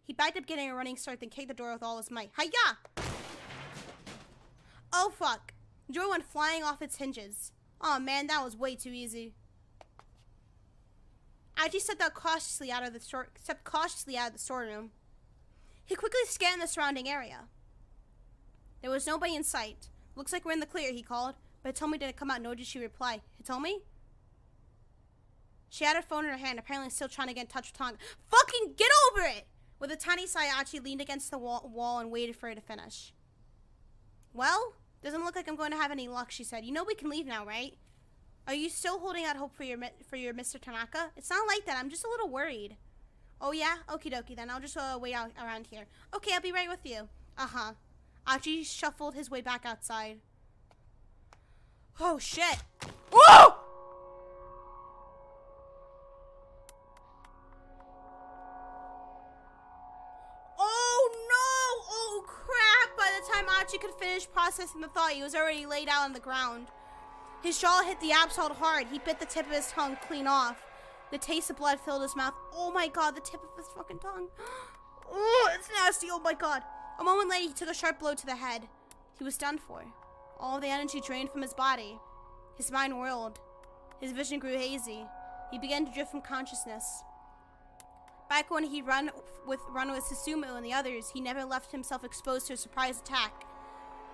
He backed up, getting a running start, then kicked the door with all his might. Hi-ya! Oh fuck. The door went flying off its hinges. Oh man, that was way too easy. Archie stepped cautiously out of the storeroom. He quickly scanned the surrounding area. There was nobody in sight. Looks like we're in the clear, he called, but Hitomi didn't come out, nor did she reply. Hitomi? She had her phone in her hand, apparently still trying to get in touch with Tanaka. Fucking get over it! With a tiny sigh, Archie leaned against the wall and waited for her to finish. Well, doesn't look like I'm going to have any luck, she said. You know we can leave now, right? Are you still holding out hope for your Mr. Tanaka? It's not like that. I'm just a little worried. Oh, yeah? Okie dokie, then. I'll just wait out around here. Okay, I'll be right with you. Uh-huh. Archie shuffled his way back outside. Oh, shit. Whoa! Oh, no! Oh, crap! By the time Archie could finish processing the thought, he was already laid out on the ground. His jaw hit the asphalt hard. He bit the tip of his tongue clean off. The taste of blood filled his mouth. Oh my god, the tip of his fucking tongue. Oh, it's nasty. Oh my god. A moment later, he took a sharp blow to the head. He was done for. All the energy drained from his body. His mind whirled. His vision grew hazy. He began to drift from consciousness. Back when he'd run with Susumu and the others, he never left himself exposed to a surprise attack.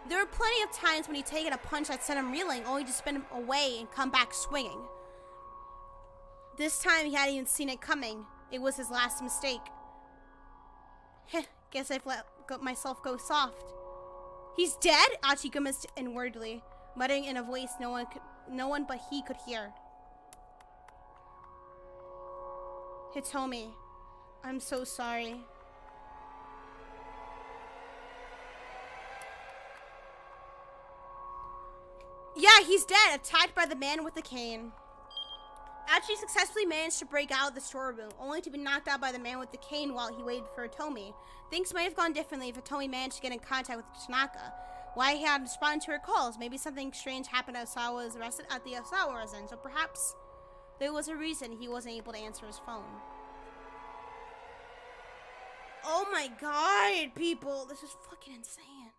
There were plenty of times when he'd taken a punch that sent him reeling, only to spin him away and come back swinging. This time, he hadn't even seen it coming. It was his last mistake. Heh, guess I've let myself go soft. He's dead? Archie grimaced inwardly, muttering in a voice no one but he could hear. Hitomi, I'm so sorry. Yeah, he's dead, attacked by the man with the cane. Archie successfully managed to break out of the storeroom, only to be knocked out by the man with the cane while he waited for Hitomi. Things might have gone differently if Hitomi managed to get in contact with Tanaka. Why he hadn't responded to her calls? Maybe something strange happened at the Osawa residence, or perhaps there was a reason he wasn't able to answer his phone. Oh my god, people, this is fucking insane.